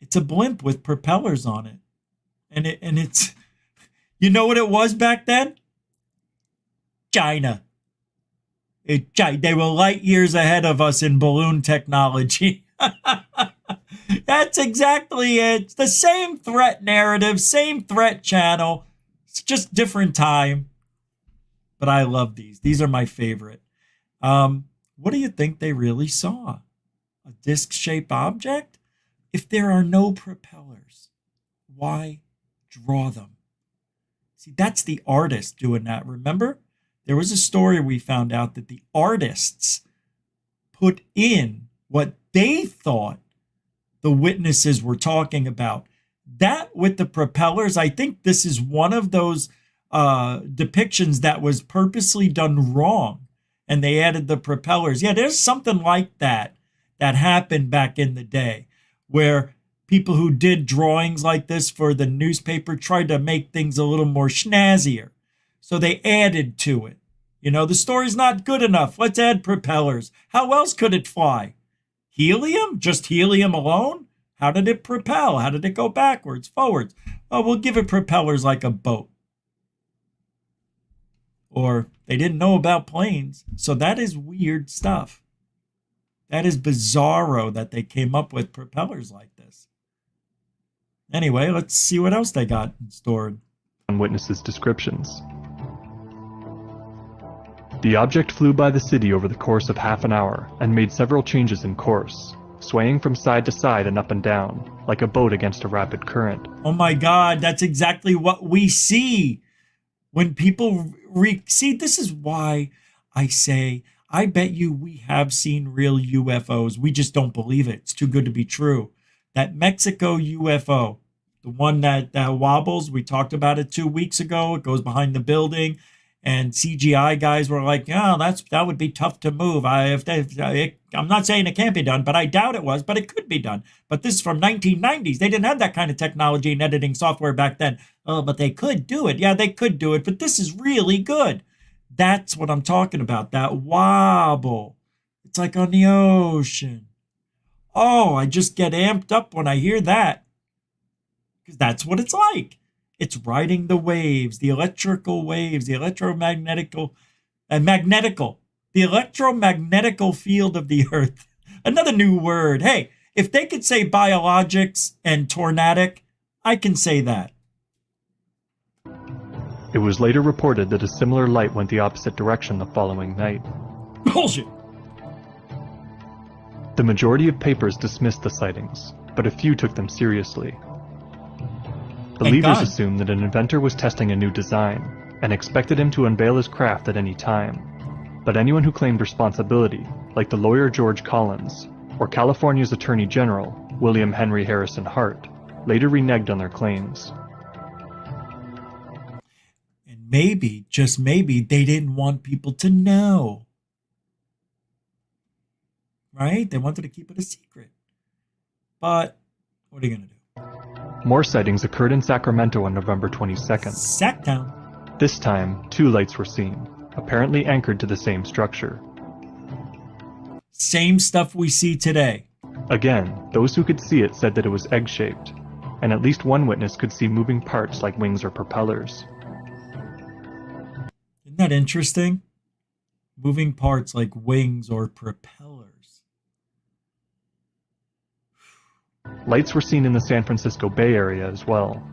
it's a blimp with propellers on it. And it's, you know what it was back then? China. They were light years ahead of us in balloon technology. That's exactly it. It's the same threat narrative, same threat channel. It's just different time. But I love these. These are my favorite. What do you think they really saw? A disc-shaped object? If there are no propellers, why draw them? See, that's the artist doing that. Remember? There was a story we found out that the artists put in what they thought the witnesses were talking about. That with the propellers, I think this is one of those depictions that was purposely done wrong. And they added the propellers. Yeah, there's something like that happened back in the day where people who did drawings like this for the newspaper tried to make things a little more snazzier. So they added to it. You know, the story's not good enough. Let's add propellers. How else could it fly? Helium? Just helium alone? How did it propel? How did it go backwards, forwards? Oh, we'll give it propellers like a boat. Or they didn't know about planes. So that is weird stuff. That is bizarro that they came up with propellers like this. Anyway, let's see what else they got stored. On witnesses' descriptions. The object flew by the city over the course of half an hour and made several changes in course, swaying from side to side and up and down, like a boat against a rapid current. Oh my God, that's exactly what we see. When people see, this is why I say, I bet you we have seen real UFOs. We just don't believe it. It's too good to be true. That Mexico UFO, the one that wobbles, we talked about it 2 weeks ago. It goes behind the building. And CGI guys were like, "Yeah, that would be tough to move." I'm not saying it can't be done, but I doubt it was. But it could be done. But this is from 1990s. They didn't have that kind of technology and editing software back then. Oh, but they could do it. Yeah, they could do it. But this is really good. That's what I'm talking about. That wobble. It's like on the ocean. Oh, I just get amped up when I hear that, because that's what it's like. It's riding the waves, the electrical waves, the electromagnetical field of the earth. Another new word. Hey, if they could say biologics and tornadic, I can say that. It was later reported that a similar light went the opposite direction the following night. Bullshit. The majority of papers dismissed the sightings, but a few took them seriously. Believers assumed that an inventor was testing a new design and expected him to unveil his craft at any time. But anyone who claimed responsibility, like the lawyer George Collins or California's Attorney General William Henry Harrison Hart, later reneged on their claims. And maybe, just maybe, they didn't want people to know. Right? They wanted to keep it a secret. But what are you going to do? More sightings occurred in Sacramento on November 22nd. Sacktown. This time, 2 lights were seen, apparently anchored to the same structure. Same stuff we see today. Again, those who could see it said that it was egg-shaped, and at least one witness could see moving parts like wings or propellers. Isn't that interesting? Moving parts like wings or propellers. Lights were seen in the San Francisco Bay Area as well.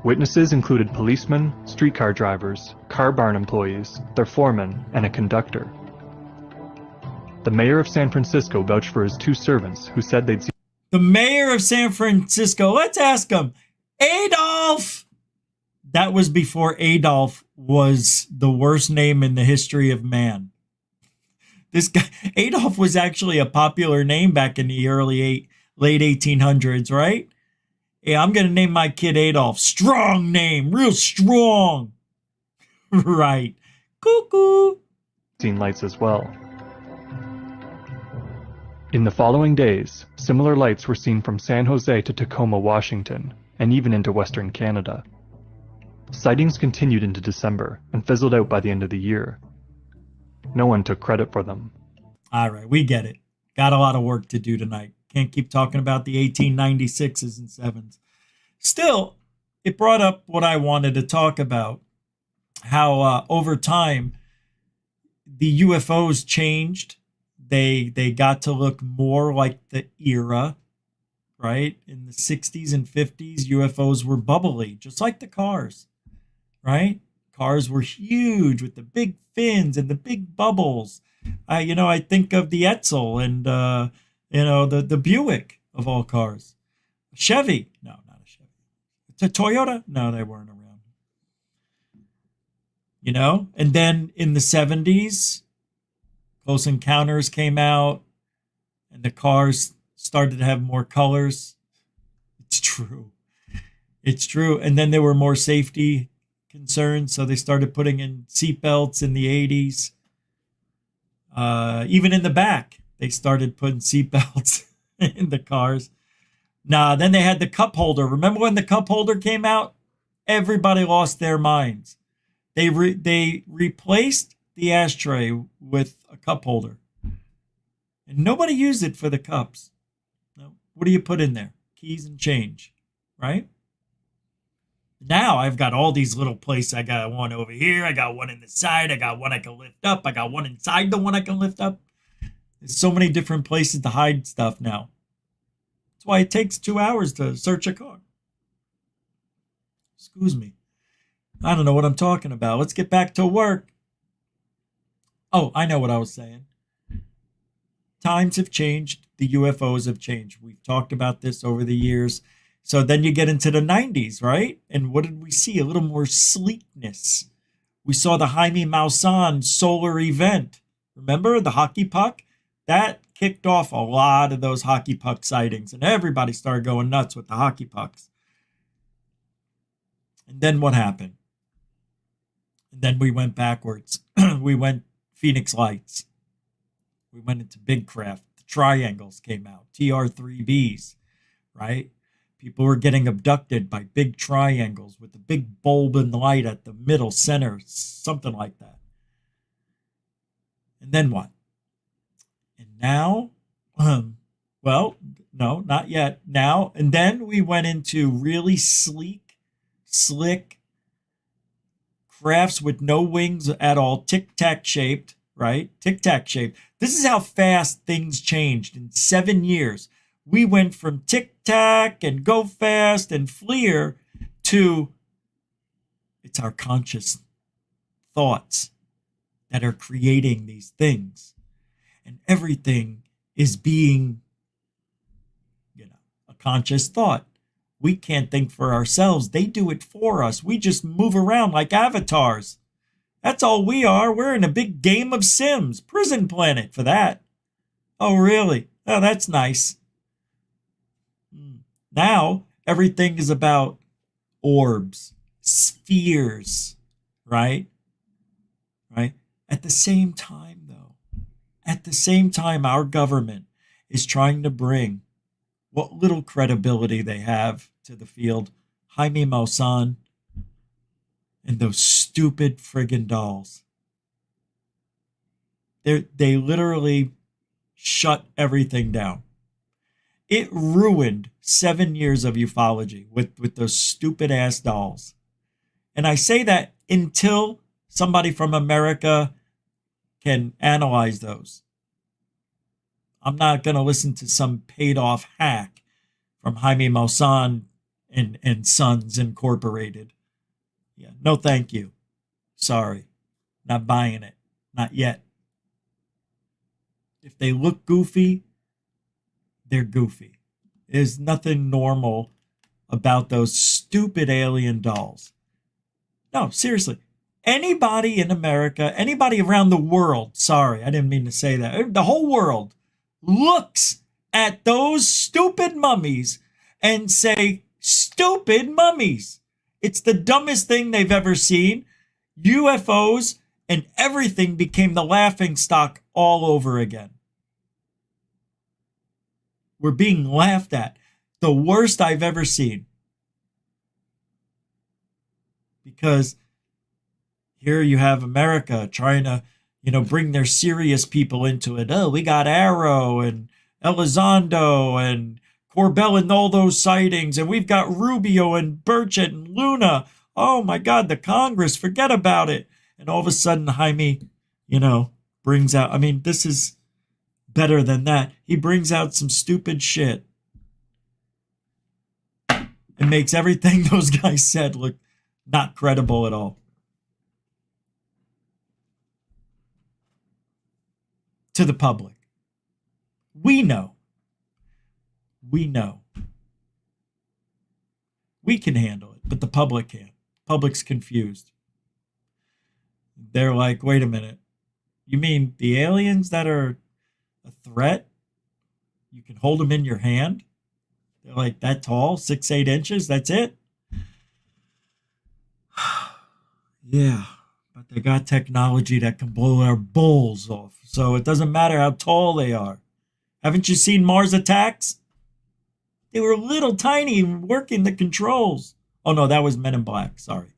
Witnesses included policemen, streetcar drivers, car barn employees, their foreman, and a conductor. The mayor of San Francisco vouched for his 2 servants who said they'd seen The mayor of San Francisco, let's ask him. Adolf! That was before Adolf was the worst name in the history of man. This guy, Adolf, was actually a popular name back in the late 1800s, right? Yeah, I'm going to name my kid Adolf. Strong name, real strong. Right. Cuckoo. lights as well. In the following days, similar lights were seen from San Jose to Tacoma, Washington, and even into Western Canada. Sightings continued into December and fizzled out by the end of the year. No one took credit for them. All right, we get it. Got a lot of work to do tonight. Can't keep talking about the 1896s and 7s. Still, it brought up what I wanted to talk about. How over time, the UFOs changed. They got to look more like the era, right? In the 60s and 50s, UFOs were bubbly, just like the cars, right? Cars were huge with the big fins and the big bubbles. I think of the Etzel and, the Buick of all cars. Chevy. No, not a Chevy. It's a Toyota. No, they weren't around. And then in the 70s, Close Encounters came out and the cars started to have more colors. It's true. It's true. And then there were more safety concerns, so they started putting in seatbelts in the 80s. Even in the back, they started putting seatbelts in the cars. Then they had the cup holder. Remember when the cup holder came out? Everybody lost their minds. They replaced the ashtray with a cup holder. And nobody used it for the cups. No. What do you put in there? Keys and change, right? Now I've got all these little places. I got one over here. I got one in the side. I got one I can lift up. I got one inside the one I can lift up. There's so many different places to hide stuff now. That's why it takes 2 hours to search a car. Excuse me. I don't know what I'm talking about. Let's get back to work. Oh, I know what I was saying. Times have changed. The UFOs have changed. We've talked about this over the years. So then you get into the 90s, right? And what did we see? A little more sleekness. We saw the Jaime Maussan solar event. Remember the hockey puck? That kicked off a lot of those hockey puck sightings. And everybody started going nuts with the hockey pucks. And then what happened? And then we went backwards. We went Phoenix Lights. We went into Big Craft. The triangles came out. TR3Bs, right? People were getting abducted by big triangles with a big bulb in the light at the middle center, something like that. And then what? And now, well, no, not yet. Now, and then we went into really sleek, slick crafts with no wings at all, tic-tac shaped, right? Tic-tac shaped. This is how fast things changed in 7 years. We went from tic-tac and go fast and FLIR to it's our conscious thoughts that are creating these things. And everything is being, a conscious thought. We can't think for ourselves. They do it for us. We just move around like avatars. That's all we are. We're in a big game of Sims. Prison Planet for that. Oh, really? Oh, that's nice. Now, everything is about orbs, spheres, right? Right? At the same time, though, at the same time, our government is trying to bring what little credibility they have to the field, Jaime Maussan and those stupid friggin' dolls. They literally shut everything down. It ruined 7 years of ufology with those stupid ass dolls. And I say that until somebody from America can analyze those. I'm not going to listen to some paid off hack from Jaime Maussan and Sons Incorporated. Yeah, no thank you. Sorry. Not buying it. Not yet. If they look goofy, they're goofy. There's nothing normal about those stupid alien dolls. No, seriously. Anybody in America, anybody around the world, sorry, I didn't mean to say that, the whole world looks at those stupid mummies and say, stupid mummies. It's the dumbest thing they've ever seen. UFOs and everything became the laughing stock all over again. We're being laughed at. The worst I've ever seen. Because here you have America trying to, bring their serious people into it. Oh, we got Arrow and Elizondo and Corbell and all those sightings. And we've got Rubio and Burchett and Luna. Oh my God, the Congress, forget about it. And all of a sudden, Jaime, brings out, this is better than that. He brings out some stupid shit and makes everything those guys said look not credible at all. To the public. We know. We can handle it, but the public can't. Public's confused. They're like, wait a minute. You mean the aliens that are a threat? You can hold them in your hand? They're like that tall, 6-8 inches, that's it? Yeah, but they got technology that can blow our balls off. So it doesn't matter how tall they are. Haven't you seen Mars Attacks? They were little tiny working the controls. Oh no, that was Men in Black. Sorry.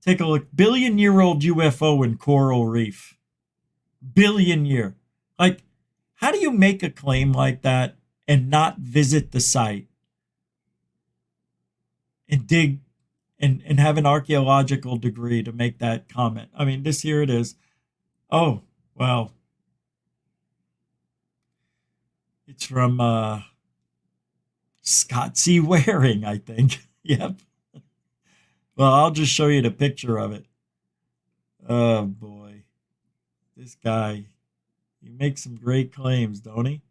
Take a look. Billion-year-old UFO in coral reef. Billion-year. Like, how do you make a claim like that and not visit the site and dig and have an archaeological degree to make that comment? This here it is. Oh, well. It's from Scott C. Waring, I think. Yep. Well, I'll just show you the picture of it. Oh, boy. This guy, he makes some great claims, don't he?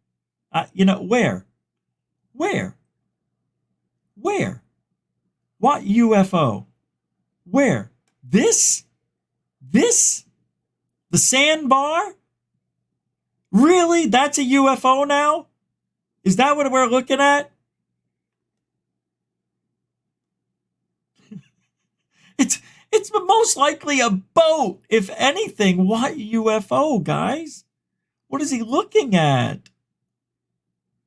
Where? Where? Where? What UFO? Where? This? This? The sandbar? Really? That's a UFO now? Is that what we're looking at? It's most likely a boat, if anything. What UFO, guys? What is he looking at?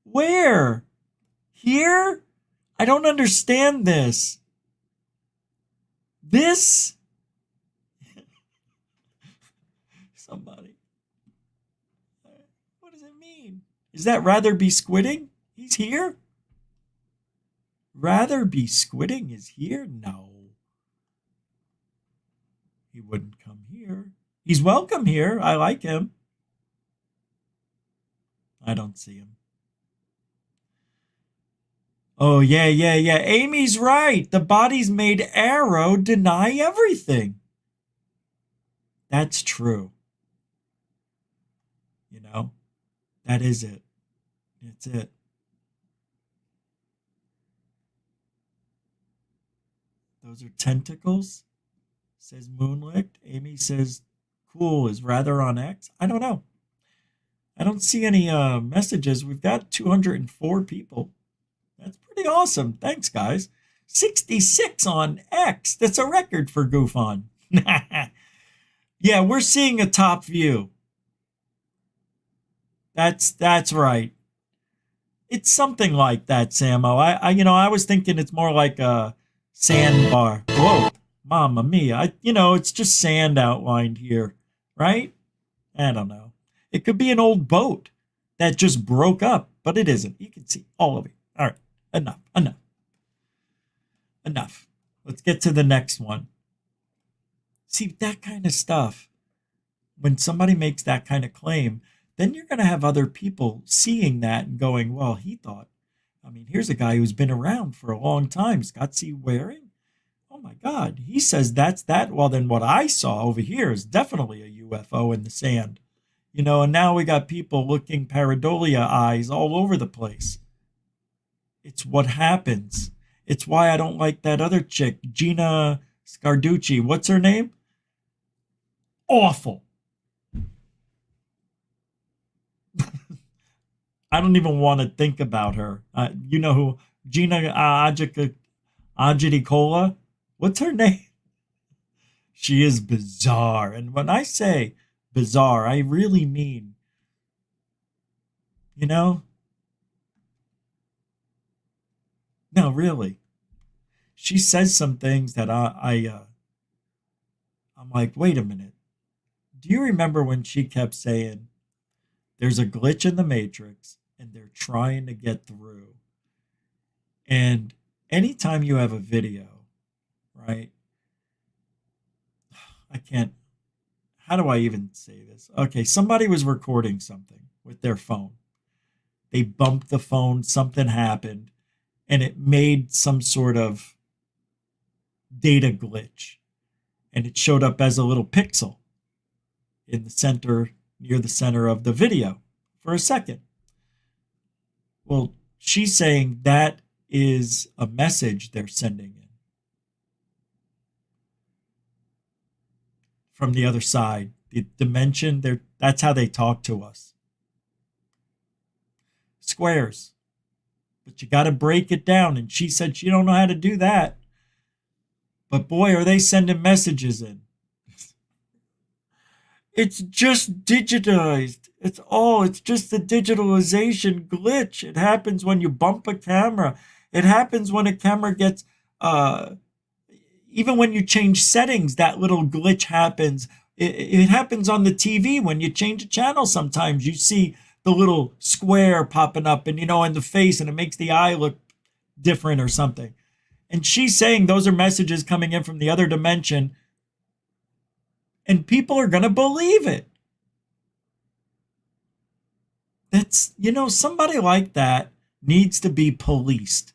Where? Here? I don't understand this. This? Somebody. What does it mean? Is that rather be squidding? He's here? Rather be squidding is here? No. He wouldn't come here. He's welcome here. I like him. I don't see him. Oh, yeah. Amy's right. The bodies made Arrow deny everything. That's true. That is it. It's it. Those are tentacles, says Moonlicht. Amy says cool is rather on X. I don't know. I don't see any messages. We've got 204 people. That's pretty awesome. Thanks, guys. 66 on X. That's a record for GoofOn. Yeah, we're seeing a top view. That's right. It's something like that, Samo. I was thinking it's more like a sandbar. Whoa, Mamma Mia! It's just sand outlined here, right? I don't know. It could be an old boat that just broke up, but it isn't. You can see all of it. All right, enough. Let's get to the next one. See, that kind of stuff, when somebody makes that kind of claim, then you're going to have other people seeing that and going, well, he thought, here's a guy who's been around for a long time. Scott C. Waring? Oh my God, he says that's that. Well, then what I saw over here is definitely a UFO in the sand. And now we got people looking pareidolia eyes all over the place. It's what happens. It's why I don't like that other chick, Gina Scarducci. What's her name? Awful. I don't even want to think about her. You know who? Gina Ajiticola? What's her name? She is bizarre. And when I say bizarre, I really mean, no, really. She says some things that I'm like, wait a minute. Do you remember when she kept saying, there's a glitch in the Matrix and they're trying to get through? And anytime you have a video, right? How do I even say this? Okay, somebody was recording something with their phone. They bumped the phone, something happened, and it made some sort of data glitch. And it showed up as a little pixel in the center, near the center of the video for a second. Well, she's saying that is a message they're sending in from the other side, the dimension. That's how they talk to us. Squares. But you got to break it down. And she said she don't know how to do that. But boy, are they sending messages in. It's just digitized. It's just the digitalization glitch. It happens when you bump a camera. It happens when a camera gets, even when you change settings, that little glitch happens. It happens on the TV when you change a channel. Sometimes you see the little square popping up and, in the face, and it makes the eye look different or something. And she's saying those are messages coming in from the other dimension. And people are going to believe it. That's, somebody like that needs to be policed.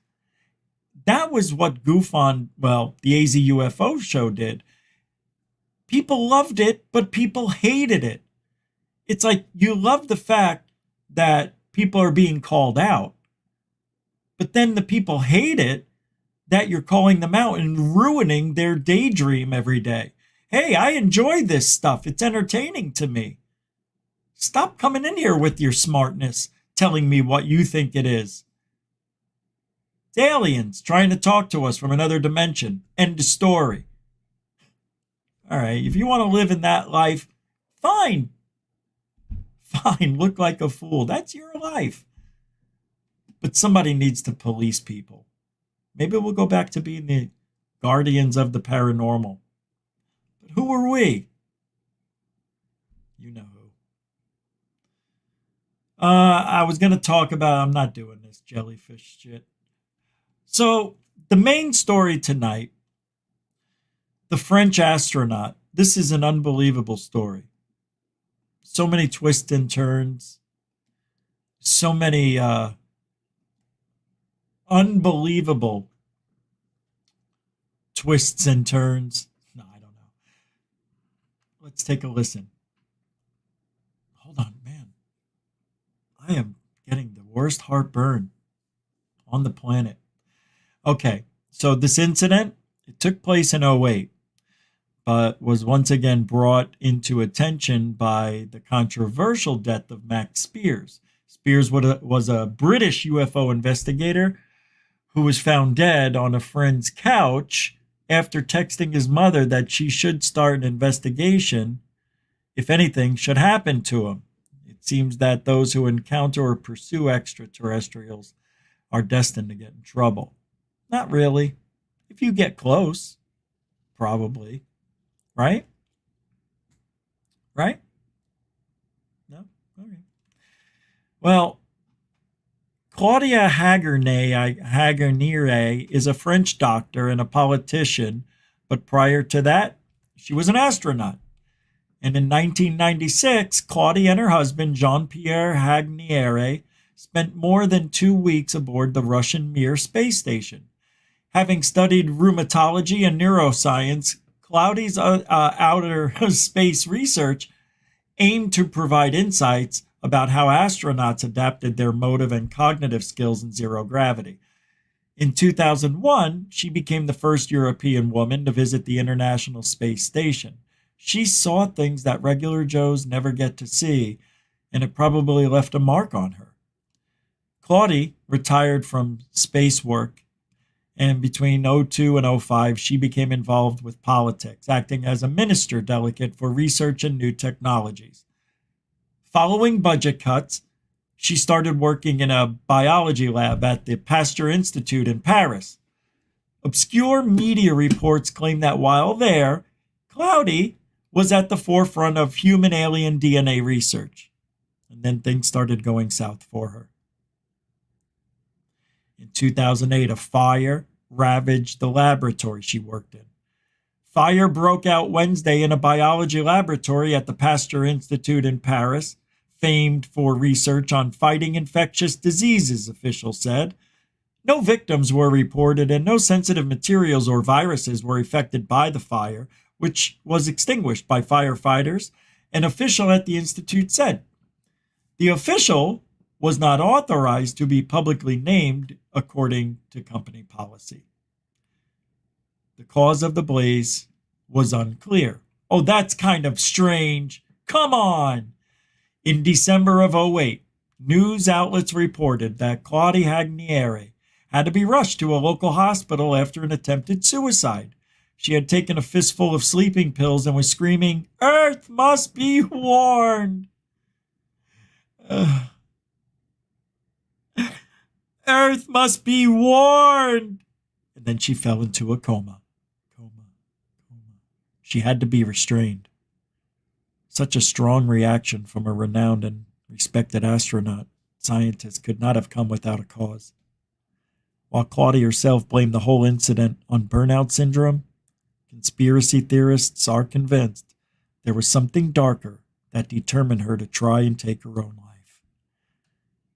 That was what GoofOn, the AZ UFO show did. People loved it, but people hated it. It's like you love the fact that people are being called out, but then the people hate it that you're calling them out and ruining their daydream every day. Hey, I enjoy this stuff. It's entertaining to me. Stop coming in here with your smartness, telling me what you think it is. It's aliens trying to talk to us from another dimension. End of story. All right, if you want to live in that life, fine. Fine, look like a fool. That's your life. But somebody needs to police people. Maybe we'll go back to being the guardians of the paranormal. But who are we? You know who. I was going to talk about, I'm not doing this jellyfish shit. So, the main story tonight, the French astronaut. This is an unbelievable story. So many twists and turns. So many unbelievable twists and turns. No, I don't know. Let's take a listen. Hold on, man. I am getting the worst heartburn on the planet. Okay, so this incident, it took place in '08, but was once again brought into attention by the controversial death of Max Spears. Spears was a British UFO investigator who was found dead on a friend's couch after texting his mother that she should start an investigation if anything should happen to him. It seems that those who encounter or pursue extraterrestrials are destined to get in trouble. Not really. If you get close, probably. Right? Right? No? Okay. Well, Claudia Hagarnier is a French doctor and a politician, but prior to that, she was an astronaut. And in 1996, Claudia and her husband, Jean-Pierre Hagniere, spent more than 2 weeks aboard the Russian Mir space station. Having studied rheumatology and neuroscience, Claudia's outer space research aimed to provide insights about how astronauts adapted their motive and cognitive skills in zero gravity. In 2001, she became the first European woman to visit the International Space Station. She saw things that regular Joes never get to see, and it probably left a mark on her. Claudia retired from space work, and between 2002 and 2005, she became involved with politics, acting as a minister delegate for research and new technologies. Following budget cuts, she started working in a biology lab at the Pasteur Institute in Paris. Obscure media reports claim that while there, Claudia was at the forefront of human alien DNA research. And then things started going south for her. In 2008, a fire ravaged the laboratory she worked in. Fire broke out Wednesday in a biology laboratory at the Pasteur Institute in Paris, famed for research on fighting infectious diseases, officials said. No victims were reported and no sensitive materials or viruses were affected by the fire, which was extinguished by firefighters, an official at the institute said. The official was not authorized to be publicly named according to company policy. The cause of the blaze was unclear. Oh, that's kind of strange. Come on! In December of 2008, news outlets reported that Claudia Hagniere had to be rushed to a local hospital after an attempted suicide. She had taken a fistful of sleeping pills and was screaming, "Earth must be warned!" Earth must be warned! And then she fell into a coma. She had to be restrained. Such a strong reaction from a renowned and respected astronaut scientist could not have come without a cause. While Claudia herself blamed the whole incident on burnout syndrome, conspiracy theorists are convinced there was something darker that determined her to try and take her own life.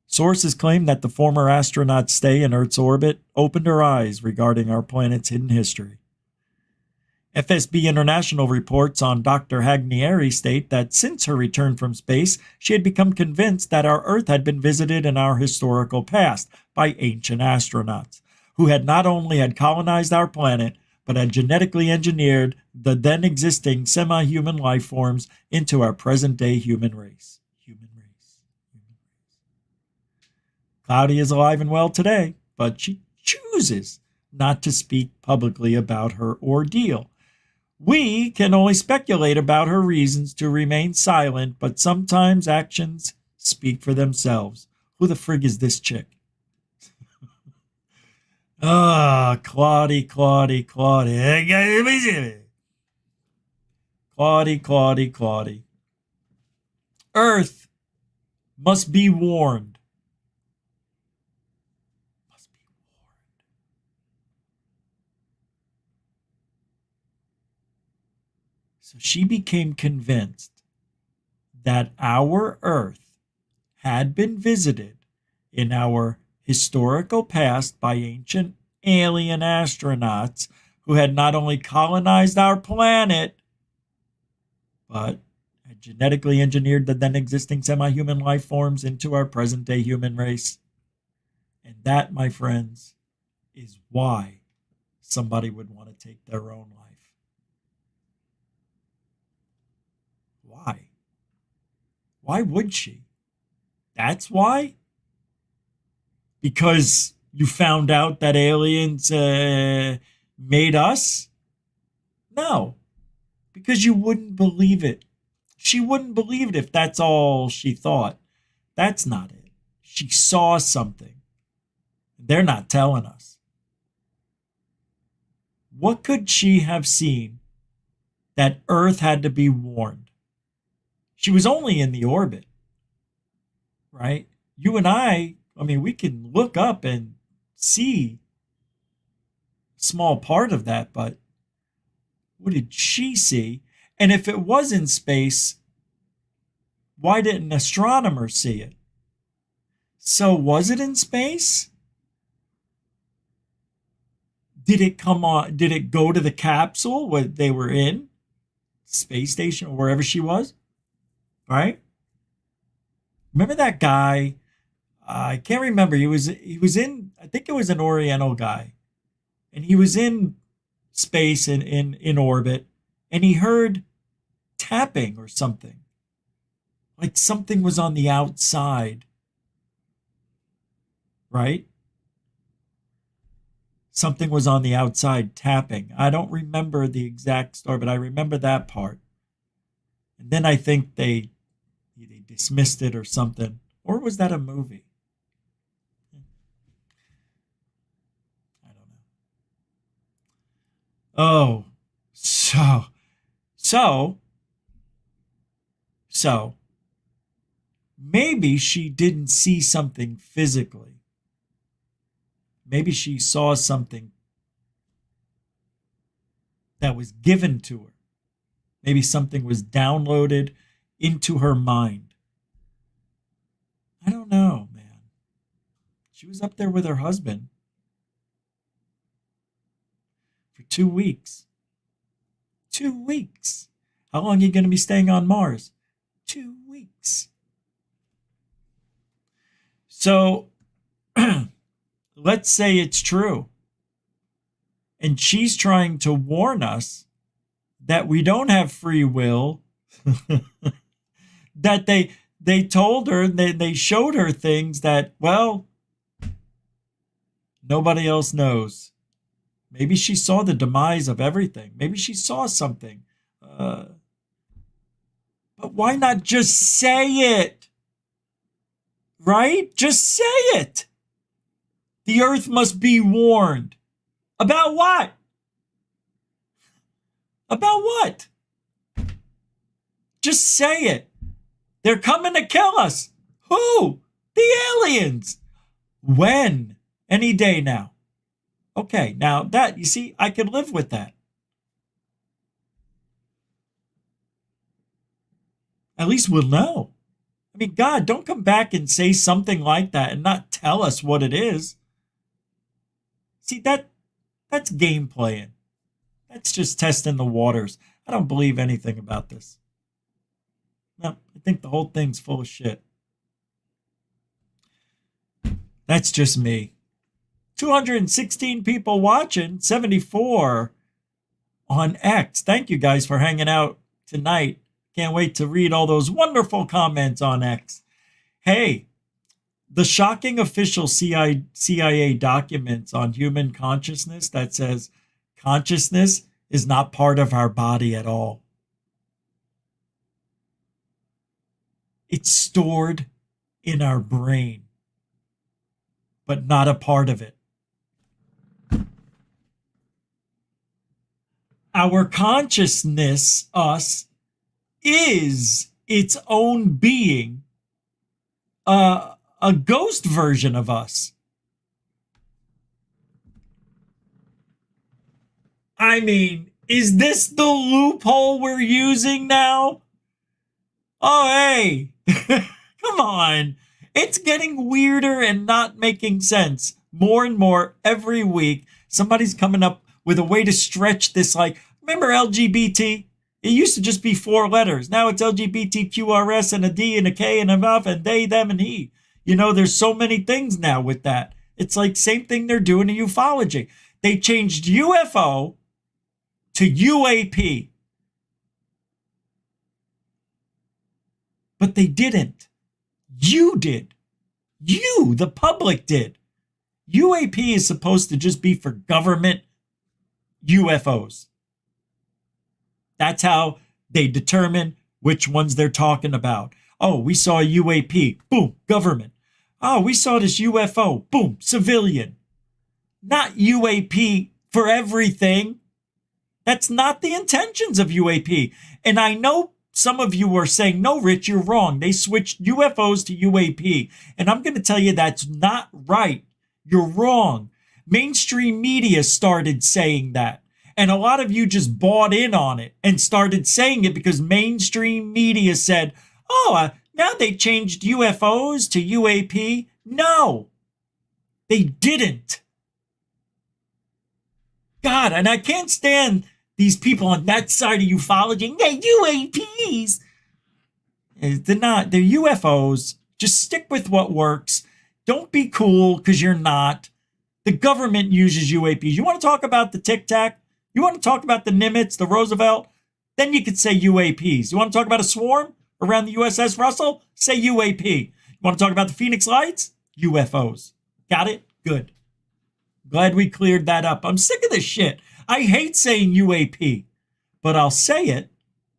Sources claim that the former astronaut's stay in Earth's orbit opened her eyes regarding our planet's hidden history. FSB International reports on Dr. Hagniere state that since her return from space, she had become convinced that our Earth had been visited in our historical past by ancient astronauts, who had not only had colonized our planet, but had genetically engineered the then existing semi-human life forms into our present-day human race. Claudia is alive and well today, but she chooses not to speak publicly about her ordeal. We can only speculate about her reasons to remain silent, but sometimes actions speak for themselves. Who the frig is this chick? Claudia. Claudia. Earth must be warned. So she became convinced that our Earth had been visited in our historical past by ancient alien astronauts who had not only colonized our planet, but had genetically engineered the then existing semi-human life forms into our present-day human race. And that, my friends, is why somebody would want to take their own life. Why? Why would she? That's why? Because you found out that aliens made us? No, because you wouldn't believe it. She wouldn't believe it if that's all she thought. That's not it. She saw something. They're not telling us. What could she have seen that Earth had to be warned? She was only in the orbit, right? You and I mean, we can look up and see a small part of that, but what did she see? And if it was in space, why didn't astronomers see it? So was it in space? Did it come on? Did it go to the capsule where they were in? Space station or wherever she was? Right? Remember that guy? I can't remember. He was in, I think it was an Oriental guy. And he was in space in orbit, and he heard tapping or something. Like something was on the outside. Right? Something was on the outside tapping. I don't remember the exact story, but I remember that part. And then I think they dismissed it or something. Or was that a movie? I don't know. Oh, so maybe she didn't see something physically. Maybe she saw something that was given to her. Maybe something was downloaded into her mind. I don't know, man. She was up there with her husband for 2 weeks. 2 weeks. How long are you going to be staying on Mars? 2 weeks. So, let's say it's true. And she's trying to warn us that we don't have free will, that they told her, they showed her things that, well, nobody else knows. Maybe she saw the demise of everything. Maybe she saw something. But why not just say it? Right? Just say it. The Earth must be warned. About what? About what? Just say it. They're coming to kill us. Who? The aliens. When? Any day now. Okay, now that, you see, I can live with that. At least we'll know. I mean, God, don't come back and say something like that and not tell us what it is. See, that's game playing. That's just testing the waters. I don't believe anything about this. No, I think the whole thing's full of shit. That's just me. 216 people watching, 74 on X. Thank you guys for hanging out tonight. Can't wait to read all those wonderful comments on X. Hey, the shocking official CIA documents on human consciousness that says consciousness is not part of our body at all. It's stored in our brain, but not a part of it. Our consciousness, us, is its own being, a ghost version of us. I mean, is this the loophole we're using now? Oh, hey, come on. It's getting weirder and not making sense more and more every week. Somebody's coming up with a way to stretch this. Like, remember LGBT? It used to just be 4 letters. Now it's LGBTQRS and a D and a K and a F and they, them, and he. You know, there's so many things now with that. It's like same thing they're doing in ufology. They changed UFO to UAP. But they didn't. You did. You, the public, did. UAP is supposed to just be for government UFOs. That's how they determine which ones they're talking about. Oh, we saw a UAP. Boom, government. Oh, we saw this UFO. Boom, civilian. Not UAP for everything. That's not the intentions of UAP. And I know some of you are saying, no, Rich, you're wrong. They switched UFOs to UAP. And I'm going to tell you that's not right. You're wrong. Mainstream media started saying that. And a lot of you just bought in on it and started saying it because mainstream media said, oh, now they changed UFOs to UAP. No, they didn't. God, and I can't stand these people on that side of ufology. They're UAPs. They're not. They're UFOs. Just stick with what works. Don't be cool because you're not. The government uses UAPs. You want to talk about the Tic Tac? You want to talk about the Nimitz, the Roosevelt? Then you could say UAPs. You want to talk about a swarm around the USS Russell? Say UAP. You want to talk about the Phoenix Lights? UFOs. Got it? Good. Glad we cleared that up. I'm sick of this shit. I hate saying UAP, but I'll say it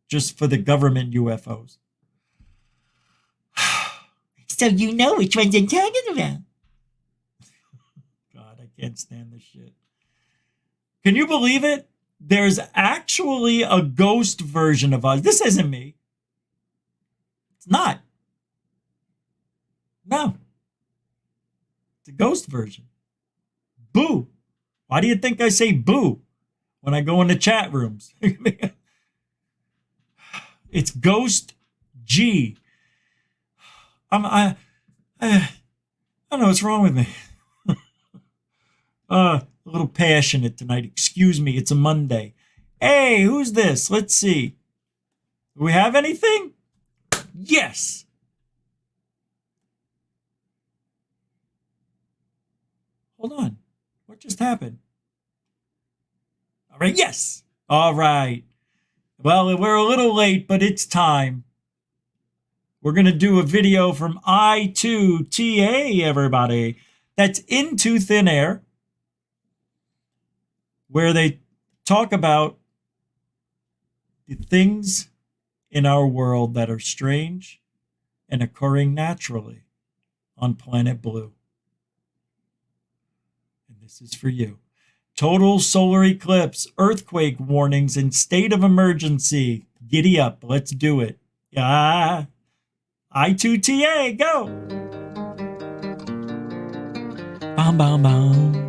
just for the government UFOs. So you know which ones I'm talking about. God, I can't stand this shit. Can you believe it? There's actually a ghost version of us. This isn't me. It's not. No. It's a ghost version. Boo. Why do you think I say boo when I go into chat rooms? It's Ghost G. I don't know what's wrong with me. A little passionate tonight. Excuse me. It's a Monday. Hey, who's this? Let's see. Do we have anything? Yes. Hold on. What just happened? All right. Yes. All right. Well, we're a little late, but it's time. We're going to do a video from I2TA, everybody. That's Into Thin Air, where they talk about the things in our world that are strange and occurring naturally on planet Blue. And this is for you. Total solar eclipse, earthquake warnings, and state of emergency. Giddy up. Let's do it. Yeah. I2TA, go. Bam, bam, bam.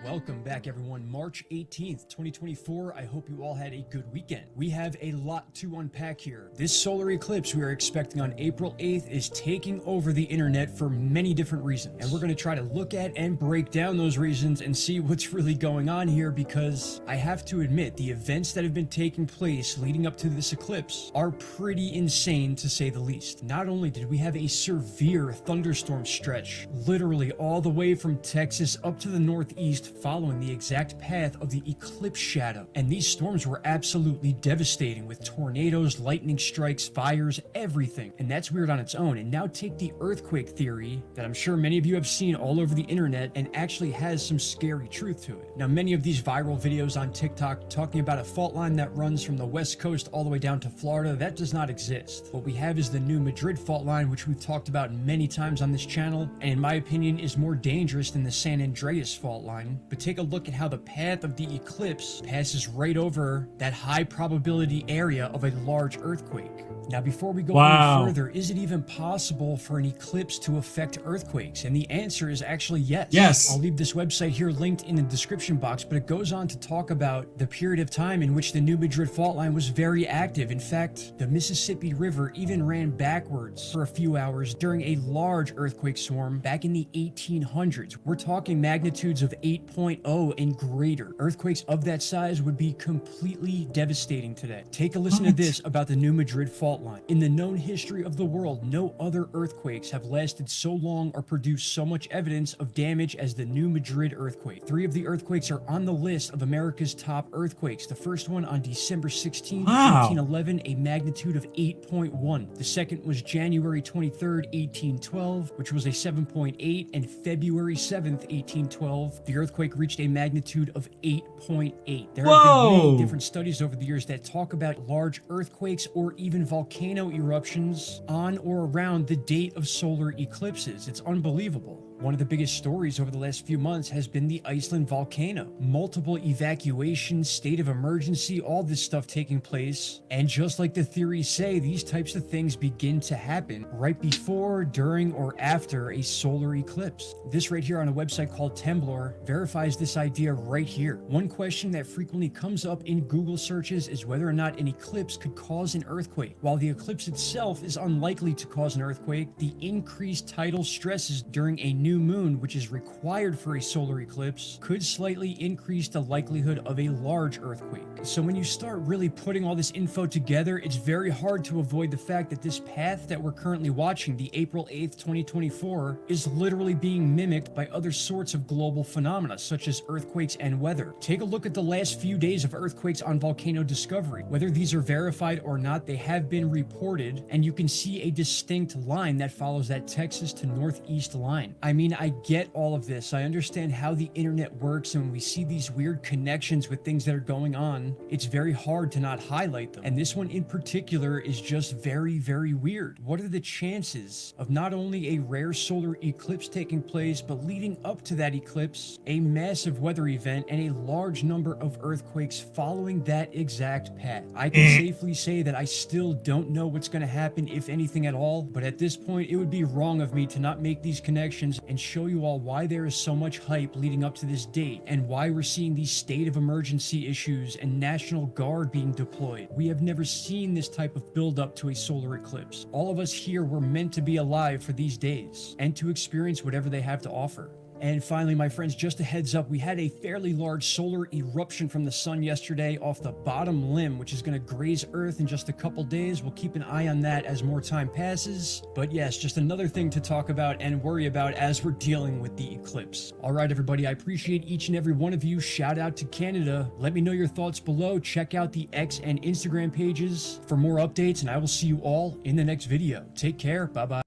Welcome back, everyone. March 18th, 2024. I hope you all had a good weekend. We have a lot to unpack here. This solar eclipse we are expecting on April 8th is taking over the internet for many different reasons. And we're going to try to look at and break down those reasons and see what's really going on here, because I have to admit, the events that have been taking place leading up to this eclipse are pretty insane, to say the least. Not only did we have a severe thunderstorm stretch, literally all the way from Texas up to the northeast, following the exact path of the eclipse shadow. And these storms were absolutely devastating, with tornadoes, lightning strikes, fires, everything. And that's weird on its own. And now take the earthquake theory that I'm sure many of you have seen all over the internet and actually has some scary truth to it. Now, many of these viral videos on TikTok talking about a fault line that runs from the West Coast all the way down to Florida, that does not exist. What we have is the New Madrid fault line, which we've talked about many times on this channel, and in my opinion is more dangerous than the San Andreas fault line. But take a look at how the path of the eclipse passes right over that high probability area of a large earthquake. Now, before we go any further, is it even possible for an eclipse to affect earthquakes? And the answer is actually yes. Yes. I'll leave this website here linked in the description box, but it goes on to talk about the period of time in which the New Madrid fault line was very active. In fact, the Mississippi River even ran backwards for a few hours during a large earthquake swarm back in the 1800s. We're talking magnitudes of 8.0 and greater. Earthquakes of that size would be completely devastating today. Take a listen to this about the New Madrid fault fault line. In the known history of the world, no other earthquakes have lasted so long or produced so much evidence of damage as the New Madrid earthquake. 3 of the earthquakes are on the list of America's top earthquakes. The first one on December 16, Wow. 1811, a magnitude of 8.1. The second was January 23rd, 1812, which was a 7.8, and February 7th, 1812, the earthquake reached a magnitude of 8.8. There have been many Whoa. different studies over the years that talk about large earthquakes or even volcano eruptions on or around the date of solar eclipses. It's unbelievable. One of the biggest stories over the last few months has been the Iceland volcano. Multiple evacuations, state of emergency, all this stuff taking place. And just like the theories say, these types of things begin to happen right before, during, or after a solar eclipse. This right here on a website called Temblor verifies this idea right here. One question that frequently comes up in Google searches is whether or not an eclipse could cause an earthquake. While the eclipse itself is unlikely to cause an earthquake, the increased tidal stresses during a new moon, which is required for a solar eclipse, could slightly increase the likelihood of a large earthquake. So when you start really putting all this info together, it's very hard to avoid the fact that this path that we're currently watching, the April 8th, 2024, is literally being mimicked by other sorts of global phenomena, such as earthquakes and weather. Take a look at the last few days of earthquakes on volcano discovery. Whether these are verified or not, they have been reported, and you can see a distinct line that follows that Texas to northeast line. I mean, I get all of this. I understand how the internet works, and when we see these weird connections with things that are going on, it's very hard to not highlight them. And this one in particular is just very, very weird. What are the chances of not only a rare solar eclipse taking place, but leading up to that eclipse, a massive weather event and a large number of earthquakes following that exact path? I can safely say that I still don't know what's going to happen, if anything at all, but at this point, it would be wrong of me to not make these connections and show you all why there is so much hype leading up to this date and why we're seeing these state of emergency issues and National Guard being deployed. We have never seen this type of build-up to a solar eclipse. All of us here were meant to be alive for these days and to experience whatever they have to offer. And finally, my friends, just a heads up, we had a fairly large solar eruption from the sun yesterday off the bottom limb, which is going to graze Earth in just a couple days. We'll keep an eye on that as more time passes. But yes, just another thing to talk about and worry about as we're dealing with the eclipse. All right, everybody, I appreciate each and every one of you. Shout out to Canada. Let me know your thoughts below. Check out the X and Instagram pages for more updates, and I will see you all in the next video. Take care. Bye-bye.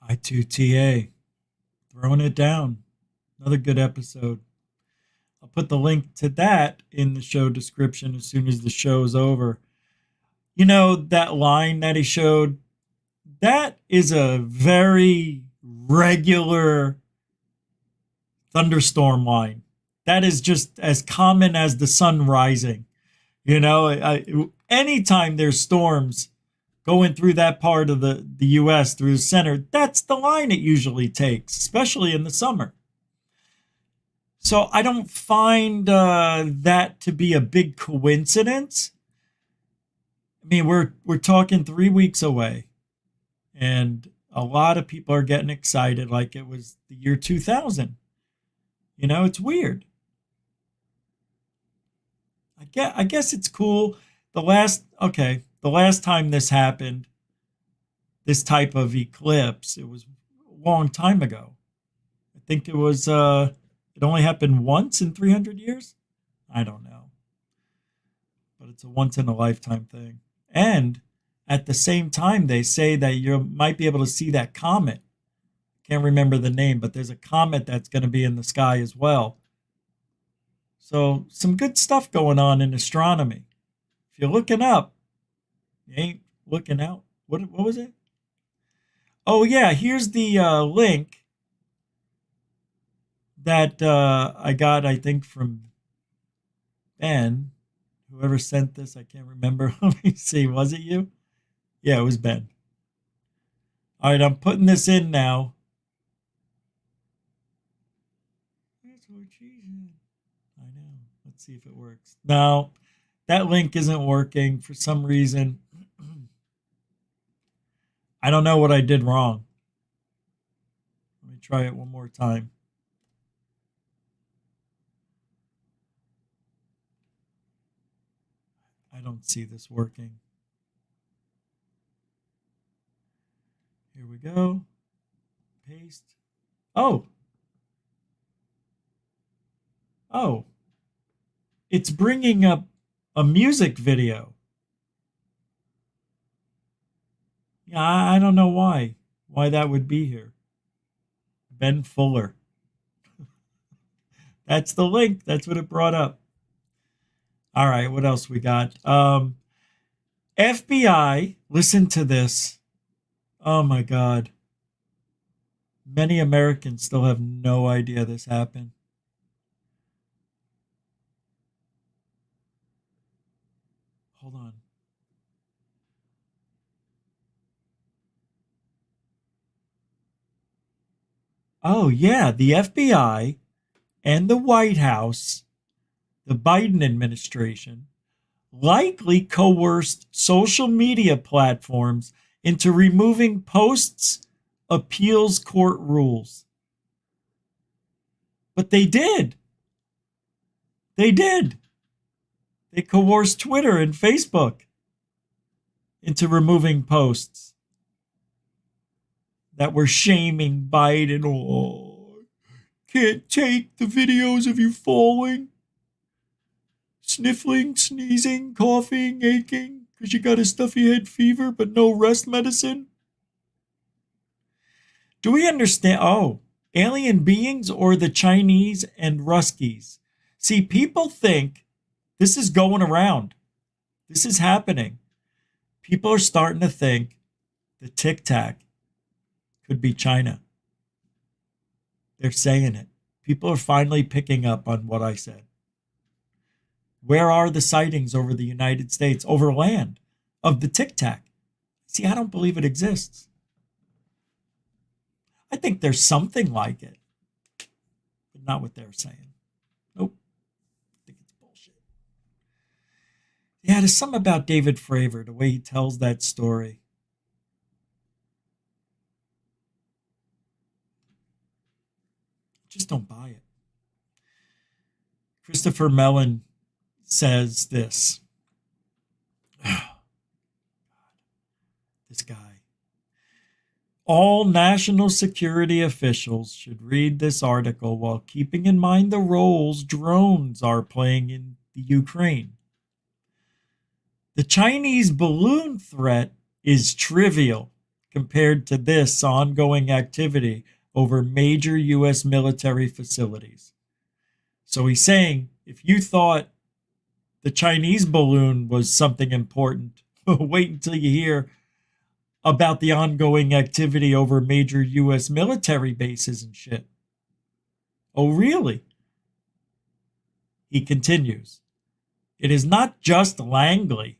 I2TA, throwing it down. Another good episode. I'll put the link to that in the show description as soon as the show is over. You know, that line that he showed, that is a very regular thunderstorm line. That is just as common as the sun rising. You know, anytime there's storms going through that part of the U.S., through the center, that's the line it usually takes, especially in the summer. So I don't find that to be a big coincidence. I mean, we're talking 3 weeks away, and a lot of people are getting excited like it was the year 2000. You know, it's weird. I guess it's cool. The last time this happened, this type of eclipse, it was a long time ago. I think it was, it only happened once in 300 years? I don't know. But it's a once in a lifetime thing. And at the same time, they say that you might be able to see that comet. Can't remember the name, but there's a comet that's going to be in the sky as well. So some good stuff going on in astronomy. If you're looking up, you ain't looking out. What was it? Oh, yeah, here's the link that I got, I think, from Ben. Whoever sent this, I can't remember. Let me see. Was it you? Yeah, it was Ben. All right, I'm putting this in now. That's what she said. I know. Let's see if it works. No, that link isn't working for some reason. I don't know what I did wrong. Let me try it one more time. I don't see this working. Here we go. Paste. Oh. Oh. It's bringing up a music video. Yeah, I don't know why that would be here. Ben Fuller. That's the link. That's what it brought up. All right, what else we got? FBI, listen to this. Oh my God. Many Americans still have no idea this happened. Hold on. Oh, yeah, the FBI and the White House, the Biden administration, likely coerced social media platforms into removing posts' appeals court rules. But they did. They did. They coerced Twitter and Facebook into removing posts that were shaming Biden. Oh, can't take the videos of you falling, sniffling, sneezing, coughing, aching because you got a stuffy head fever but no rest medicine. Do we understand? Oh, alien beings or the Chinese and Ruskies? See, people think this is going around. This is happening. People are starting to think the Tic Tac could be China. They're saying it. People are finally picking up on what I said. Where are the sightings over the United States, over land, of the Tic Tac? See, I don't believe it exists. I think there's something like it, but not what they're saying. Nope. I think it's bullshit. Yeah, there's something about David Fravor, the way he tells that story. Just don't buy it. Christopher Mellon says this. This guy. All national security officials should read this article while keeping in mind the roles drones are playing in the Ukraine. The Chinese balloon threat is trivial compared to this ongoing activity over major U.S. military facilities. So he's saying, if you thought the Chinese balloon was something important, wait until you hear about the ongoing activity over major U.S. military bases and shit. Oh, really? He continues. It is not just Langley.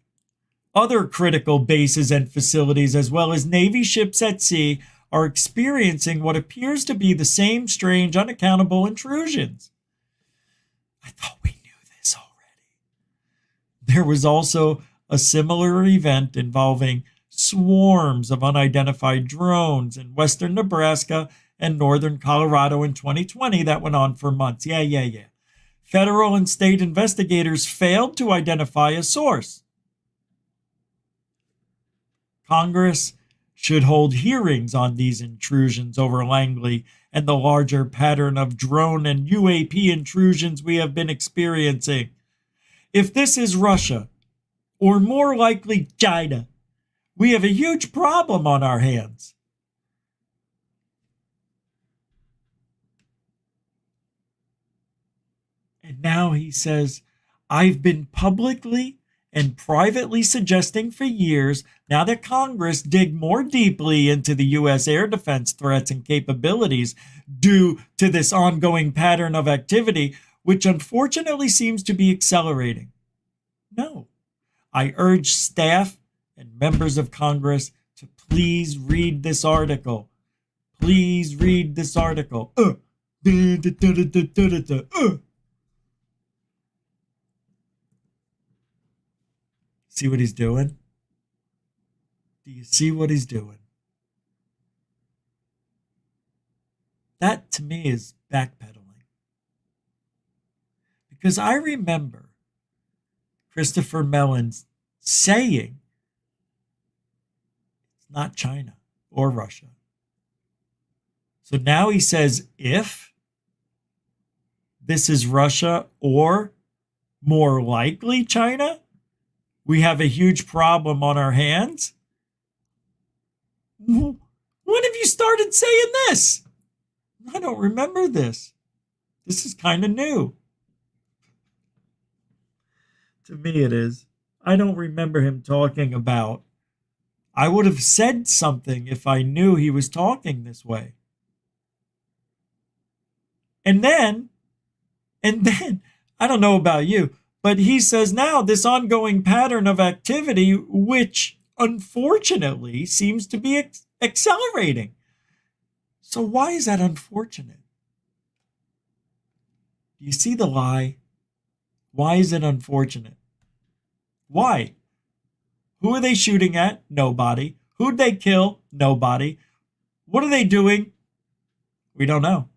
Other critical bases and facilities, as well as Navy ships at sea, are experiencing what appears to be the same strange, unaccountable intrusions. I thought we knew this already. There was also a similar event involving swarms of unidentified drones in western Nebraska and northern Colorado in 2020 that went on for months. Yeah. Federal and state investigators failed to identify a source. Congress should hold hearings on these intrusions over Langley and the larger pattern of drone and UAP intrusions we have been experiencing. If this is Russia, or more likely China, we have a huge problem on our hands. And now he says, I've been publicly and privately suggesting for years now that Congress dig more deeply into the U.S. air defense threats and capabilities due to this ongoing pattern of activity, which unfortunately seems to be accelerating. No, I urge staff and members of Congress to please read this article. Please read this article. See what he's doing? Do you see what he's doing? That to me is backpedaling. Because I remember Christopher Mellon's saying it's not China or Russia. So now he says if this is Russia or more likely China, we have a huge problem on our hands. When have you started saying this? I don't remember this. This is kind of new. To me, it is. I don't remember him talking about. I would have said something if I knew he was talking this way. And then, I don't know about you, but he says now this ongoing pattern of activity, which unfortunately seems to be accelerating. So why is that unfortunate? Do you see the lie? Why is it unfortunate? Why? Who are they shooting at? Nobody. Who'd they kill? Nobody. What are they doing? We don't know.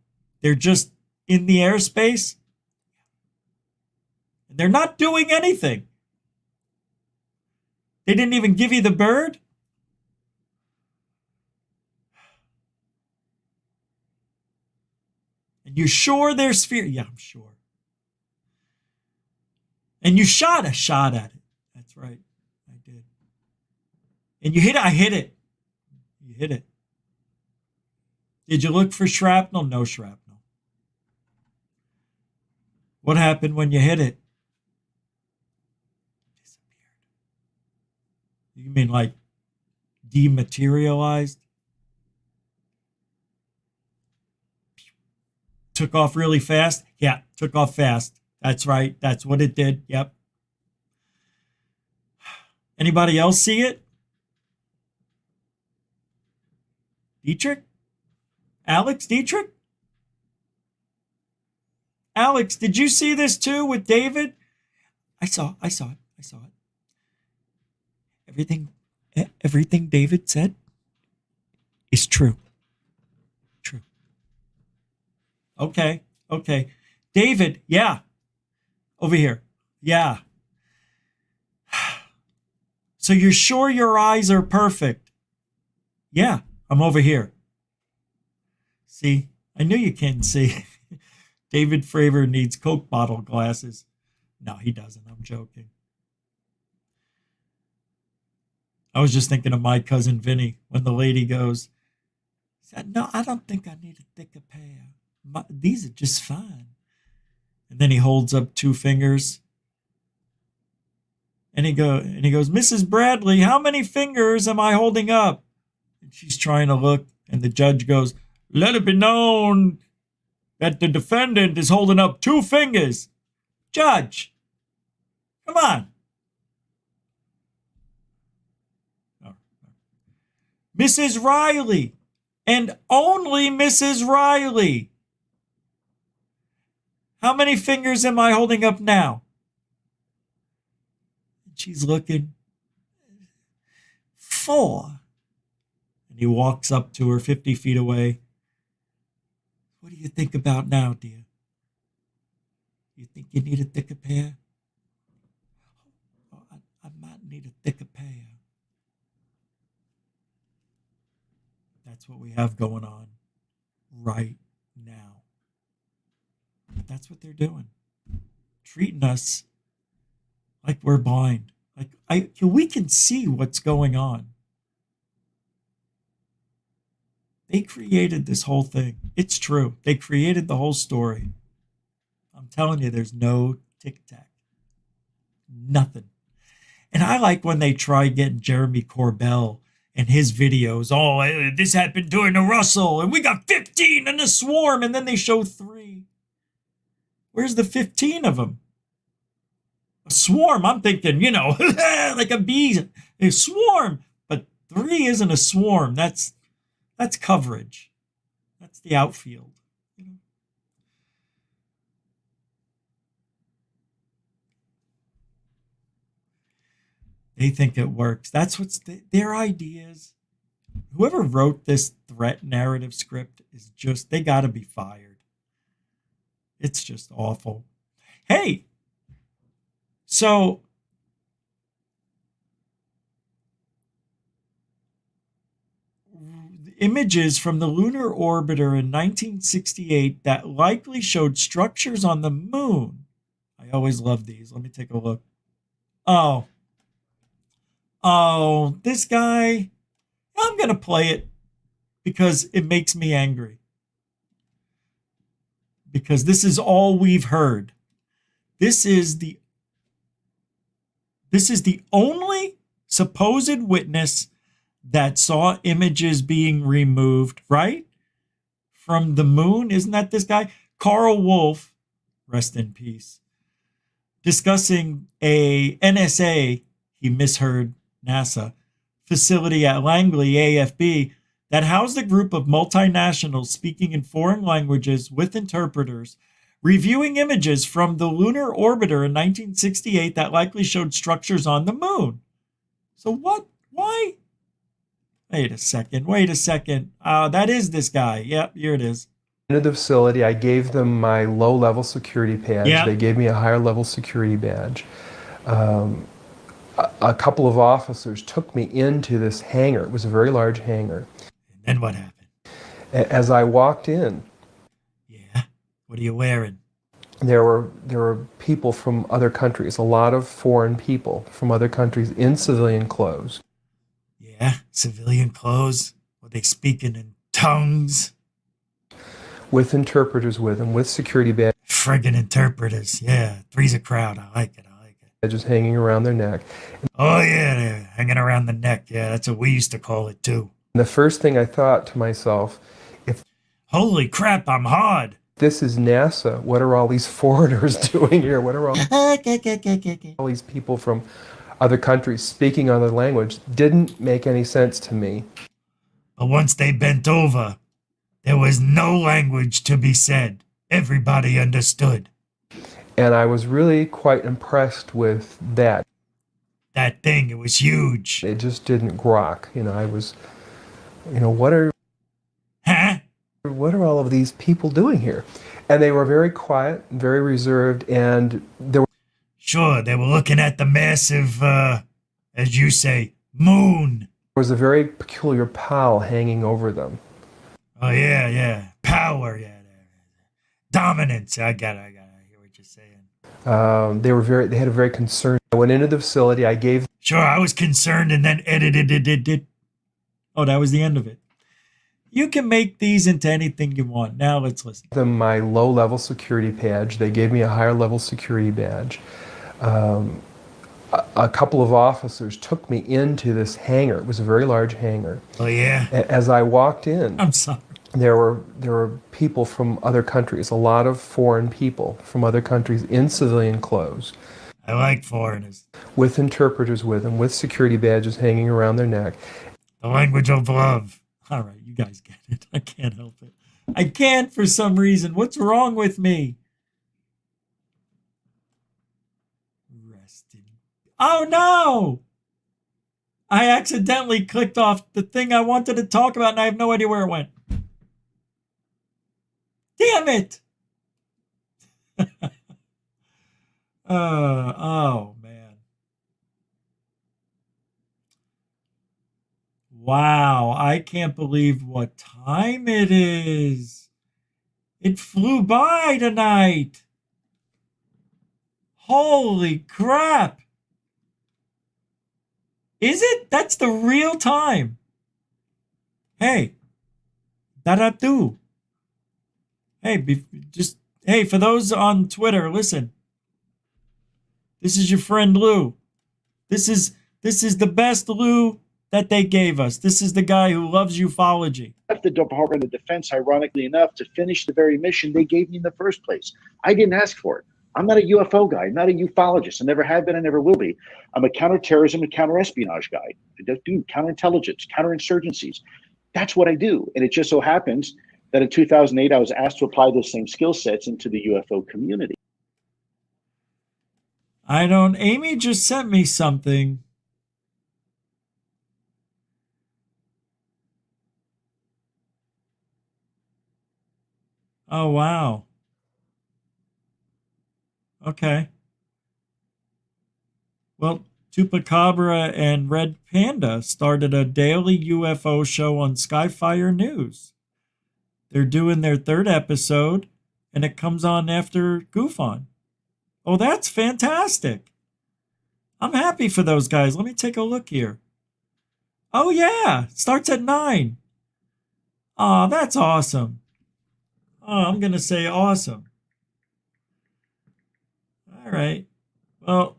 They're just in the airspace. They're not doing anything. They didn't even give you the bird. And you're sure they're sphere? Yeah, I'm sure. And you shot a shot at it. That's right. I did. And you hit it. I hit it. You hit it. Did you look for shrapnel? No shrapnel. What happened when you hit it? It disappeared. You mean like dematerialized? Took off really fast? Yeah, took off fast. That's right. That's what it did. Yep. Anybody else see it? Dietrich? Alex Dietrich? Alex, did you see this too with David? I saw it. Everything David said is true. True. Okay. David, yeah. Over here. Yeah. So you're sure your eyes are perfect? Yeah, I'm over here. See, I knew you can't see. David Fravor needs Coke bottle glasses. No, he doesn't. I'm joking. I was just thinking of my cousin Vinny when the lady goes, said, no, I don't think I need a thicker pair. These are just fine. And then he holds up two fingers. And he goes, Mrs. Bradley, how many fingers am I holding up? And she's trying to look. And the judge goes, let it be known that the defendant is holding up 2 fingers. Judge, come on. No. Mrs. Riley, and only Mrs. Riley. How many fingers am I holding up now? She's looking. 4. And he walks up to her 50 feet away. What do you think about now, dear? You think you need a thicker pair? Oh, I might need a thicker pair. That's what we have going on right now. That's what they're doing. Treating us like we're blind. Like we can see what's going on. They created this whole thing. It's true. They created the whole story. I'm telling you, there's no tic-tac. Nothing. And I like when they try getting Jeremy Corbell and his videos. Oh, this happened during the Russell, and we got 15 in the swarm, and then they show 3. Where's the 15 of them? A swarm, I'm thinking, like a bee, a swarm. But 3 isn't a swarm. That's coverage. That's the outfield. They think it works. That's what's their ideas. Whoever wrote this threat narrative script is just, they got to be fired. It's just awful. Hey, so images from the lunar orbiter in 1968 that likely showed structures on the moon. I always love these. Let me take a look. Oh, this guy. I'm going to play it because it makes me angry. Because this is all we've heard. This is the only supposed witness that saw images being removed, right? From the moon. Isn't that this guy? Carl Wolf, rest in peace, discussing a NSA, he misheard NASA, facility at Langley, AFB, that housed a group of multinationals speaking in foreign languages with interpreters, reviewing images from the lunar orbiter in 1968 that likely showed structures on the moon. So what? Why? Wait a second. That is this guy. Yep, here it is. Into the facility, I gave them my low-level security badge. Yeah. They gave me a higher-level security badge. A couple of officers took me into this hangar. It was a very large hangar. And then what happened? As I walked in, Yeah. What are you wearing? there were people from other countries, a lot of foreign people from other countries in civilian clothes. Yeah, civilian clothes. Were they speaking in tongues? With interpreters with them, with security Friggin' interpreters. Yeah, three's a crowd. I like it. badges hanging around their neck. Oh, yeah, they're hanging around the neck. Yeah, that's what we used to call it, too. And the first thing I thought to myself, Holy crap, I'm hard. this is NASA, what are all these foreigners doing here? What are all these people from other countries speaking other language? Didn't make any sense to me. But once they bent over, there was no language to be said. Everybody understood. And I was really quite impressed with that. That thing, it was huge. It just didn't grok. I was, what are all of these people doing here? And they were very quiet, very reserved, and there Sure, they were looking at the massive, as you say, moon. was a very peculiar pall hanging over them. Oh, yeah. Power, yeah. Dominance. I got it. I hear what you're saying. They had a very concerned. I went into the facility. I gave Sure, I was concerned and then edited it. Oh, that was the end of it. You can make these into anything you want. Now let's listen. them my low-level security badge. They gave me a higher-level security badge. A couple of officers took me into this hangar. It was a very large hangar. Oh, yeah? As I walked in, I'm sorry. there were people from other countries, a lot of foreign people from other countries in civilian clothes. I like foreigners. With interpreters with them, with security badges hanging around their neck. The language of love. All right, you guys get it. I can't help it. I can't for some reason. What's wrong with me? Resting. Oh, no! I accidentally clicked off the thing I wanted to talk about and I have no idea where it went. Damn it! Oh, man. Wow, I can't believe what time it is. It flew by tonight. Holy crap. Is it? That's the real time. Hey, da-da-do. Hey, for those on Twitter, listen. This is your friend Lou. This is the best Lou that they gave us. This is the guy who loves ufology. Left the Department of Defense, ironically enough, to finish the very mission they gave me in the first place. I didn't ask for it. I'm not a UFO guy. I'm not a ufologist. I never have been. I never will be. I'm a counterterrorism and counterespionage guy. I do counterintelligence, counterinsurgencies. That's what I do. And it just so happens that in 2008, I was asked to apply those same skill sets into the UFO community. Amy just sent me something. Oh, wow. Okay. Well, Chupacabra and Red Panda started a daily UFO show on Skyfire News. They're doing their third episode, and it comes on after Goof On. Oh, that's fantastic. I'm happy for those guys. Let me take a look here. Oh, yeah. Starts at 9. Oh, that's awesome. Oh, I'm going to say awesome. All right. Well,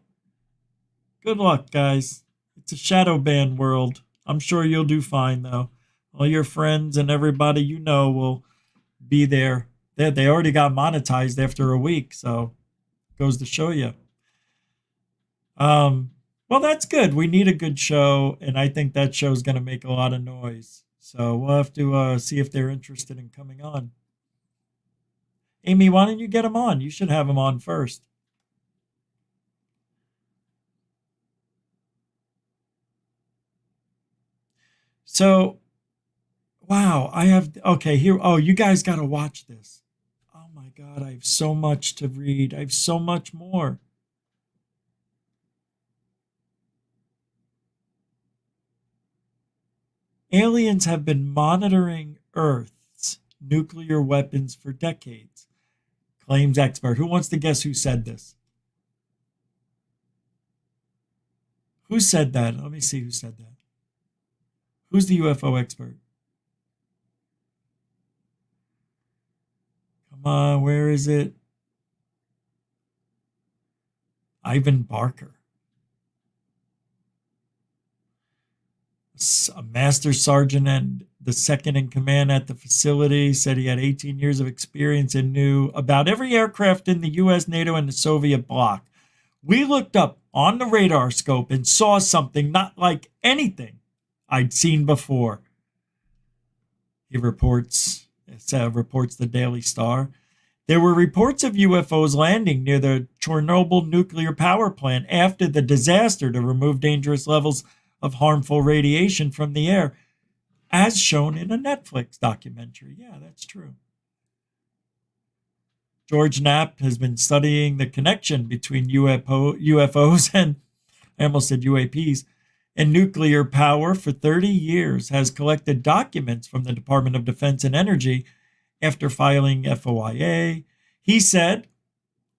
good luck, guys. It's a shadow ban world. I'm sure you'll do fine, though. All your friends and everybody you know will be there. They already got monetized after a week, so goes to show you. Well, that's good. We need a good show, and I think that show's going to make a lot of noise. So we'll have to see if they're interested in coming on. Amy, why don't you get them on? You should have them on first. So, wow, okay, here, oh, you guys got to watch this. Oh my God, I have so much to read. I have so much more. Aliens have been monitoring Earth's nuclear weapons for decades, claims expert. Who wants to guess who said this? Who said that? Let me see who said that. Who's the UFO expert? Come on, where is it? Ivan Barker. A master sergeant and the second in command at the facility, said he had 18 years of experience and knew about every aircraft in the US, NATO, and the Soviet bloc. We looked up on the radar scope and saw something not like anything I'd seen before. He reports the Daily Star. There were reports of UFOs landing near the Chernobyl nuclear power plant after the disaster to remove dangerous levels of harmful radiation from the air, as shown in a Netflix documentary. Yeah, that's true. George Knapp has been studying the connection between UFOs and, I almost said UAPs, and nuclear power for 30 years, has collected documents from the Department of Defense and Energy after filing FOIA. He said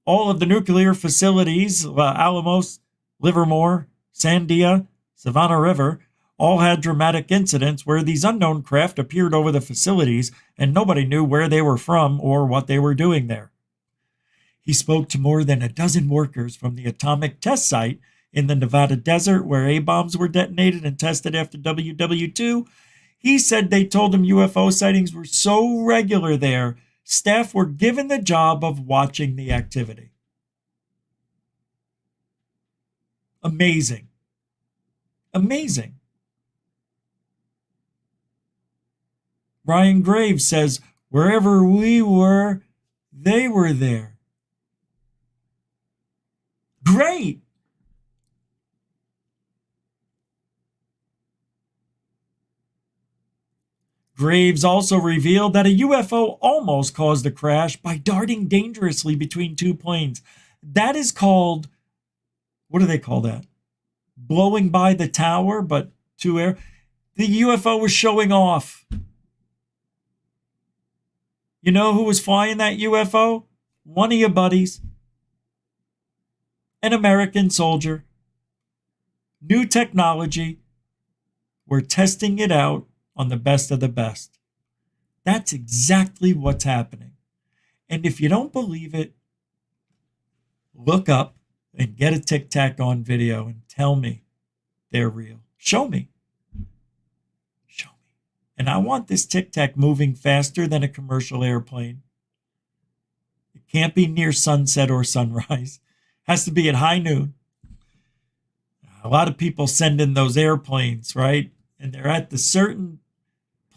all of the nuclear facilities, Alamos, Livermore, Sandia, Savannah River, all had dramatic incidents where these unknown craft appeared over the facilities and nobody knew where they were from or what they were doing there. He spoke to more than a dozen workers from the atomic test site in the Nevada desert where A-bombs were detonated and tested after WW2. He said they told him UFO sightings were so regular there, staff were given the job of watching the activity. Amazing. Amazing. Brian Graves says, wherever we were, they were there. Great. Graves also revealed that a UFO almost caused the crash by darting dangerously between two planes. That is called, what do they call that? Blowing by the tower, but to air. The UFO was showing off. You know who was flying that UFO? One of your buddies. An American soldier. New technology. We're testing it out on the best of the best. That's exactly what's happening. And if you don't believe it, look up and get a Tic Tac on video and tell me they're real. Show me. Show me. And I want this Tic Tac moving faster than a commercial airplane. It can't be near sunset or sunrise. It has to be at high noon. A lot of people send in those airplanes, right? And they're at the certain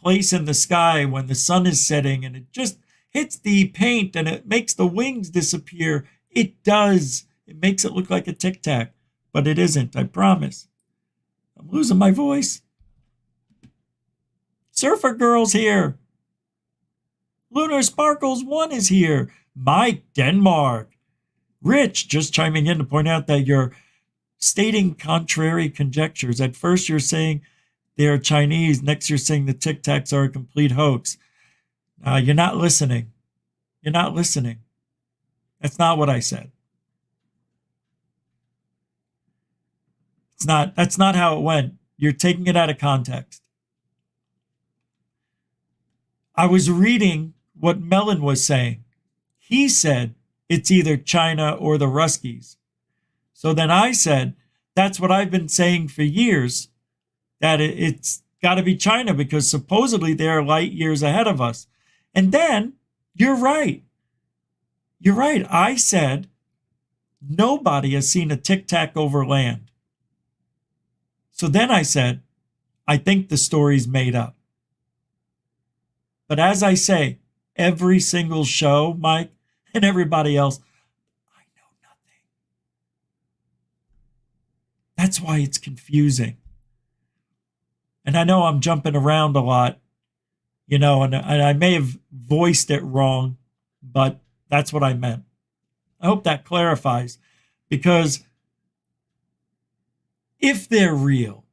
place in the sky when the sun is setting and it just hits the paint and it makes the wings disappear. It does. It makes it look like a Tic Tac, but it isn't, I promise. I'm losing my voice. Surfer Girl's here. Lunar Sparkles 1 is here. Mike Denmark. Rich just chiming in to point out that your stating contrary conjectures. At first, you're saying they are Chinese. Next, you're saying the Tic Tacs are a complete hoax. You're not listening. You're not listening. That's not what I said. That's not how it went. You're taking it out of context. I was reading what Mellon was saying. He said it's either China or the Ruskies. So then I said, that's what I've been saying for years, that it's got to be China because supposedly they're light years ahead of us. And then you're right. You're right. I said nobody has seen a Tic Tac over land. So then I said, I think the story's made up. But as I say, every single show, Mike, and everybody else, I know nothing. That's why it's confusing. And I know I'm jumping around a lot, and I may have voiced it wrong, but that's what I meant. I hope that clarifies, because if they're real,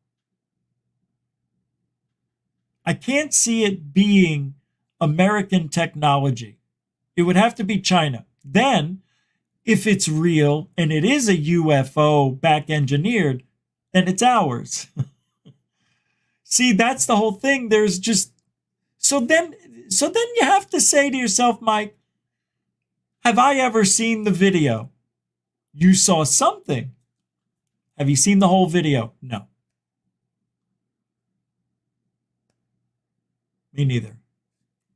I can't see it being American technology. It would have to be China. Then, if it's real and it is a UFO back engineered, then it's ours. See, that's the whole thing. There's just so then you have to say to yourself, Mike, have I ever seen the video? You saw something. Have you seen the whole video? No. Me neither.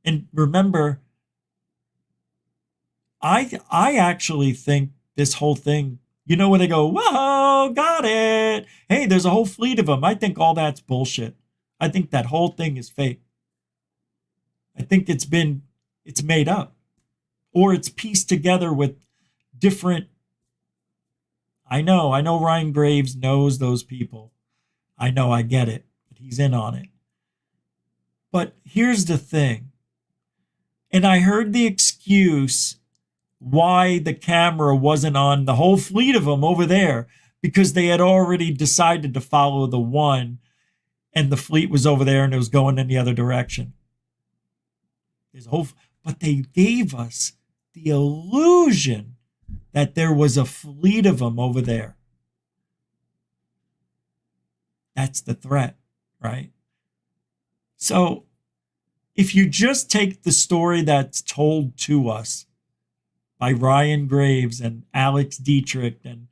And remember, I actually think this whole thing, when they go, whoa, got it. Hey, there's a whole fleet of them. I think all that's bullshit. I think that whole thing is fake. I think it's made up. Or it's pieced together with different. I know Ryan Graves knows those people. I know, I get it. But he's in on it. But here's the thing. And I heard the excuse why the camera wasn't on the whole fleet of them over there, because they had already decided to follow the one and the fleet was over there and it was going in the other direction. But they gave us the illusion that there was a fleet of them over there. That's the threat, right? So if you just take the story that's told to us by Ryan Graves and Alex Dietrich and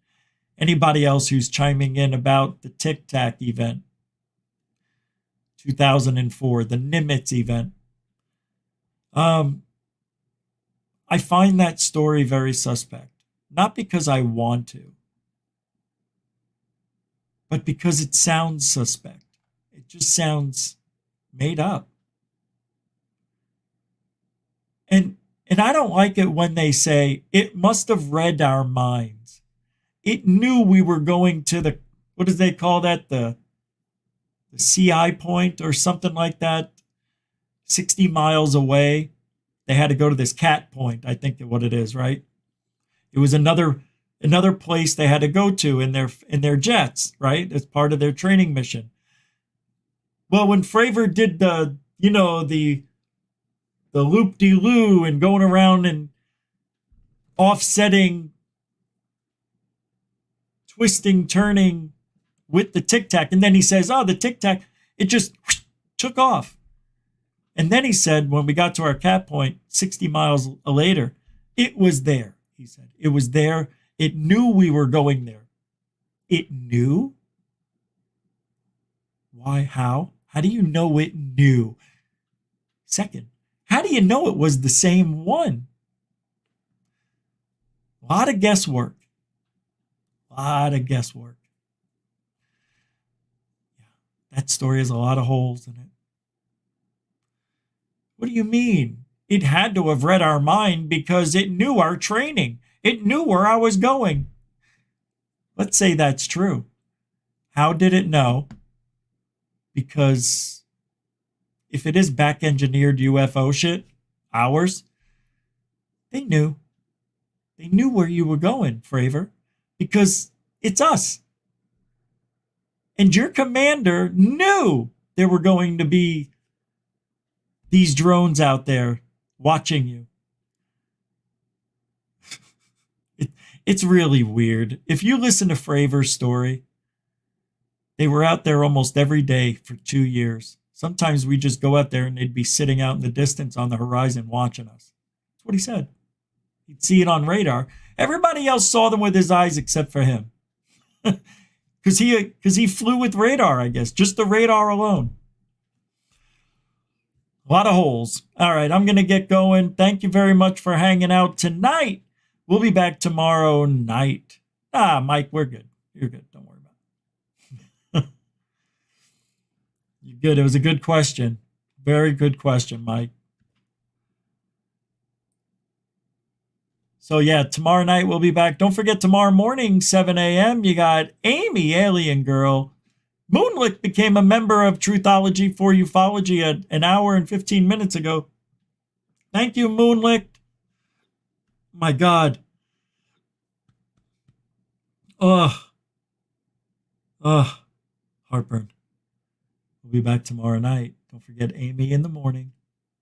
anybody else who's chiming in about the Tic Tac event, 2004, the Nimitz event, I find that story very suspect. Not because I want to, but because it sounds suspect. It just sounds made up. And I don't like it when they say it must have read our minds. It knew we were going to the, what do they call that? The CI point or something like that, 60 miles away. They had to go to this cat point, I think what it is, right? It was another place they had to go to in their jets, right? As part of their training mission. Well, when Fravor did the loop-de-loo and going around and offsetting, twisting, turning with the Tic Tac, and then he says, oh, the Tic Tac, it just took off. And then he said, when we got to our cat point 60 miles later, it was there, he said. It was there. It knew we were going there. It knew? Why? How? How do you know it knew? Second, how do you know it was the same one? A lot of guesswork. A lot of guesswork. Yeah, that story has a lot of holes in it. What do you mean? It had to have read our mind because it knew our training. It knew where I was going. Let's say that's true. How did it know? Because if it is back-engineered UFO shit, ours, they knew. They knew where you were going, Fravor, because it's us. And your commander knew there were going to be these drones out there watching you. It's really weird. If you listen to Fravor's story, they were out there almost every day for 2 years. Sometimes we just go out there and they'd be sitting out in the distance on the horizon watching us. That's what he said. He'd see it on radar. Everybody else saw them with his eyes except for him. Because he flew with radar, I guess. Just the radar alone. A lot of holes. All right, I'm going to get going. Thank you very much for hanging out tonight. We'll be back tomorrow night. Mike, we're good. You're good. Don't worry about it. You're good. It was a good question. Very good question, Mike. So, yeah, tomorrow night we'll be back. Don't forget, tomorrow morning, 7 a.m., you got Amy, Alien Girl. Moonlick became a member of Truthology for Ufology an hour and 15 minutes ago. Thank you, Moonlick. My God. Ugh. Heartburn. We'll be back tomorrow night. Don't forget Amy in the morning,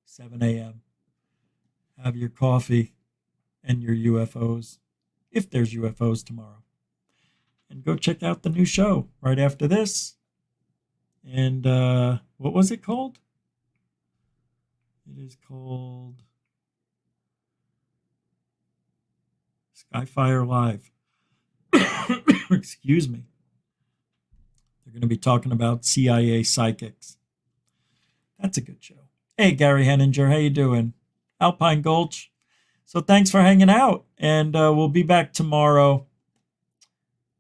7 a.m. Have your coffee and your UFOs, if there's UFOs tomorrow. And go check out the new show right after this. And what was it called? It is called Skyfire Live. Excuse me. They're going to be talking about CIA psychics. That's a good show. Hey, Gary Henninger, how you doing? Alpine Gulch. So thanks for hanging out. And we'll be back tomorrow.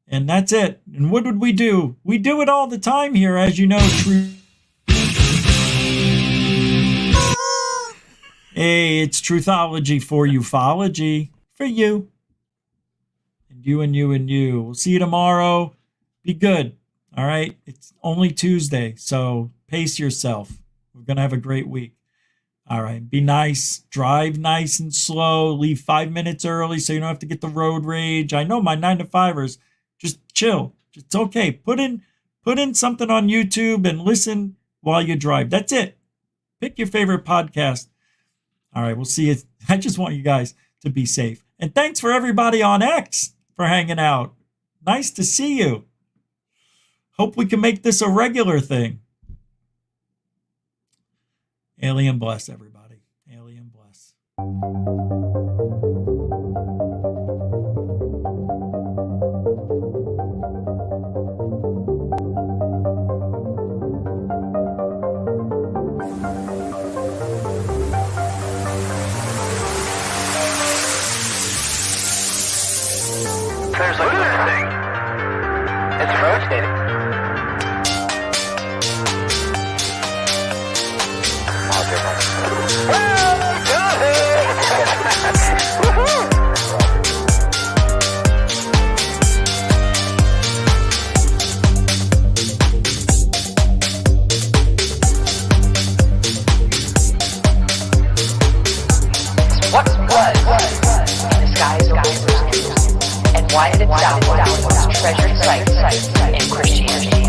And that's it. And what would we do? We do it all the time here, as you know. Hey, it's Truthology for Ufology. For you. And you and you and you. We'll see you tomorrow. Be good. All right? It's only Tuesday, so pace yourself. We're going to have a great week. All right. Be nice. Drive nice and slow. Leave 5 minutes early so you don't have to get the road rage. I know my 9-to-5ers. Just chill. It's okay. Put in something on YouTube and listen while you drive. That's it. Pick your favorite podcast. All right, we'll see you. I just want you guys to be safe. And thanks for everybody on X for hanging out. Nice to see you. Hope we can make this a regular thing. Alien bless, everybody. Alien bless. Seriously, look at this thing. It's rotating. What was in the skies over Jerusalem, and why did it sound like one of the most treasured sites in Christianity?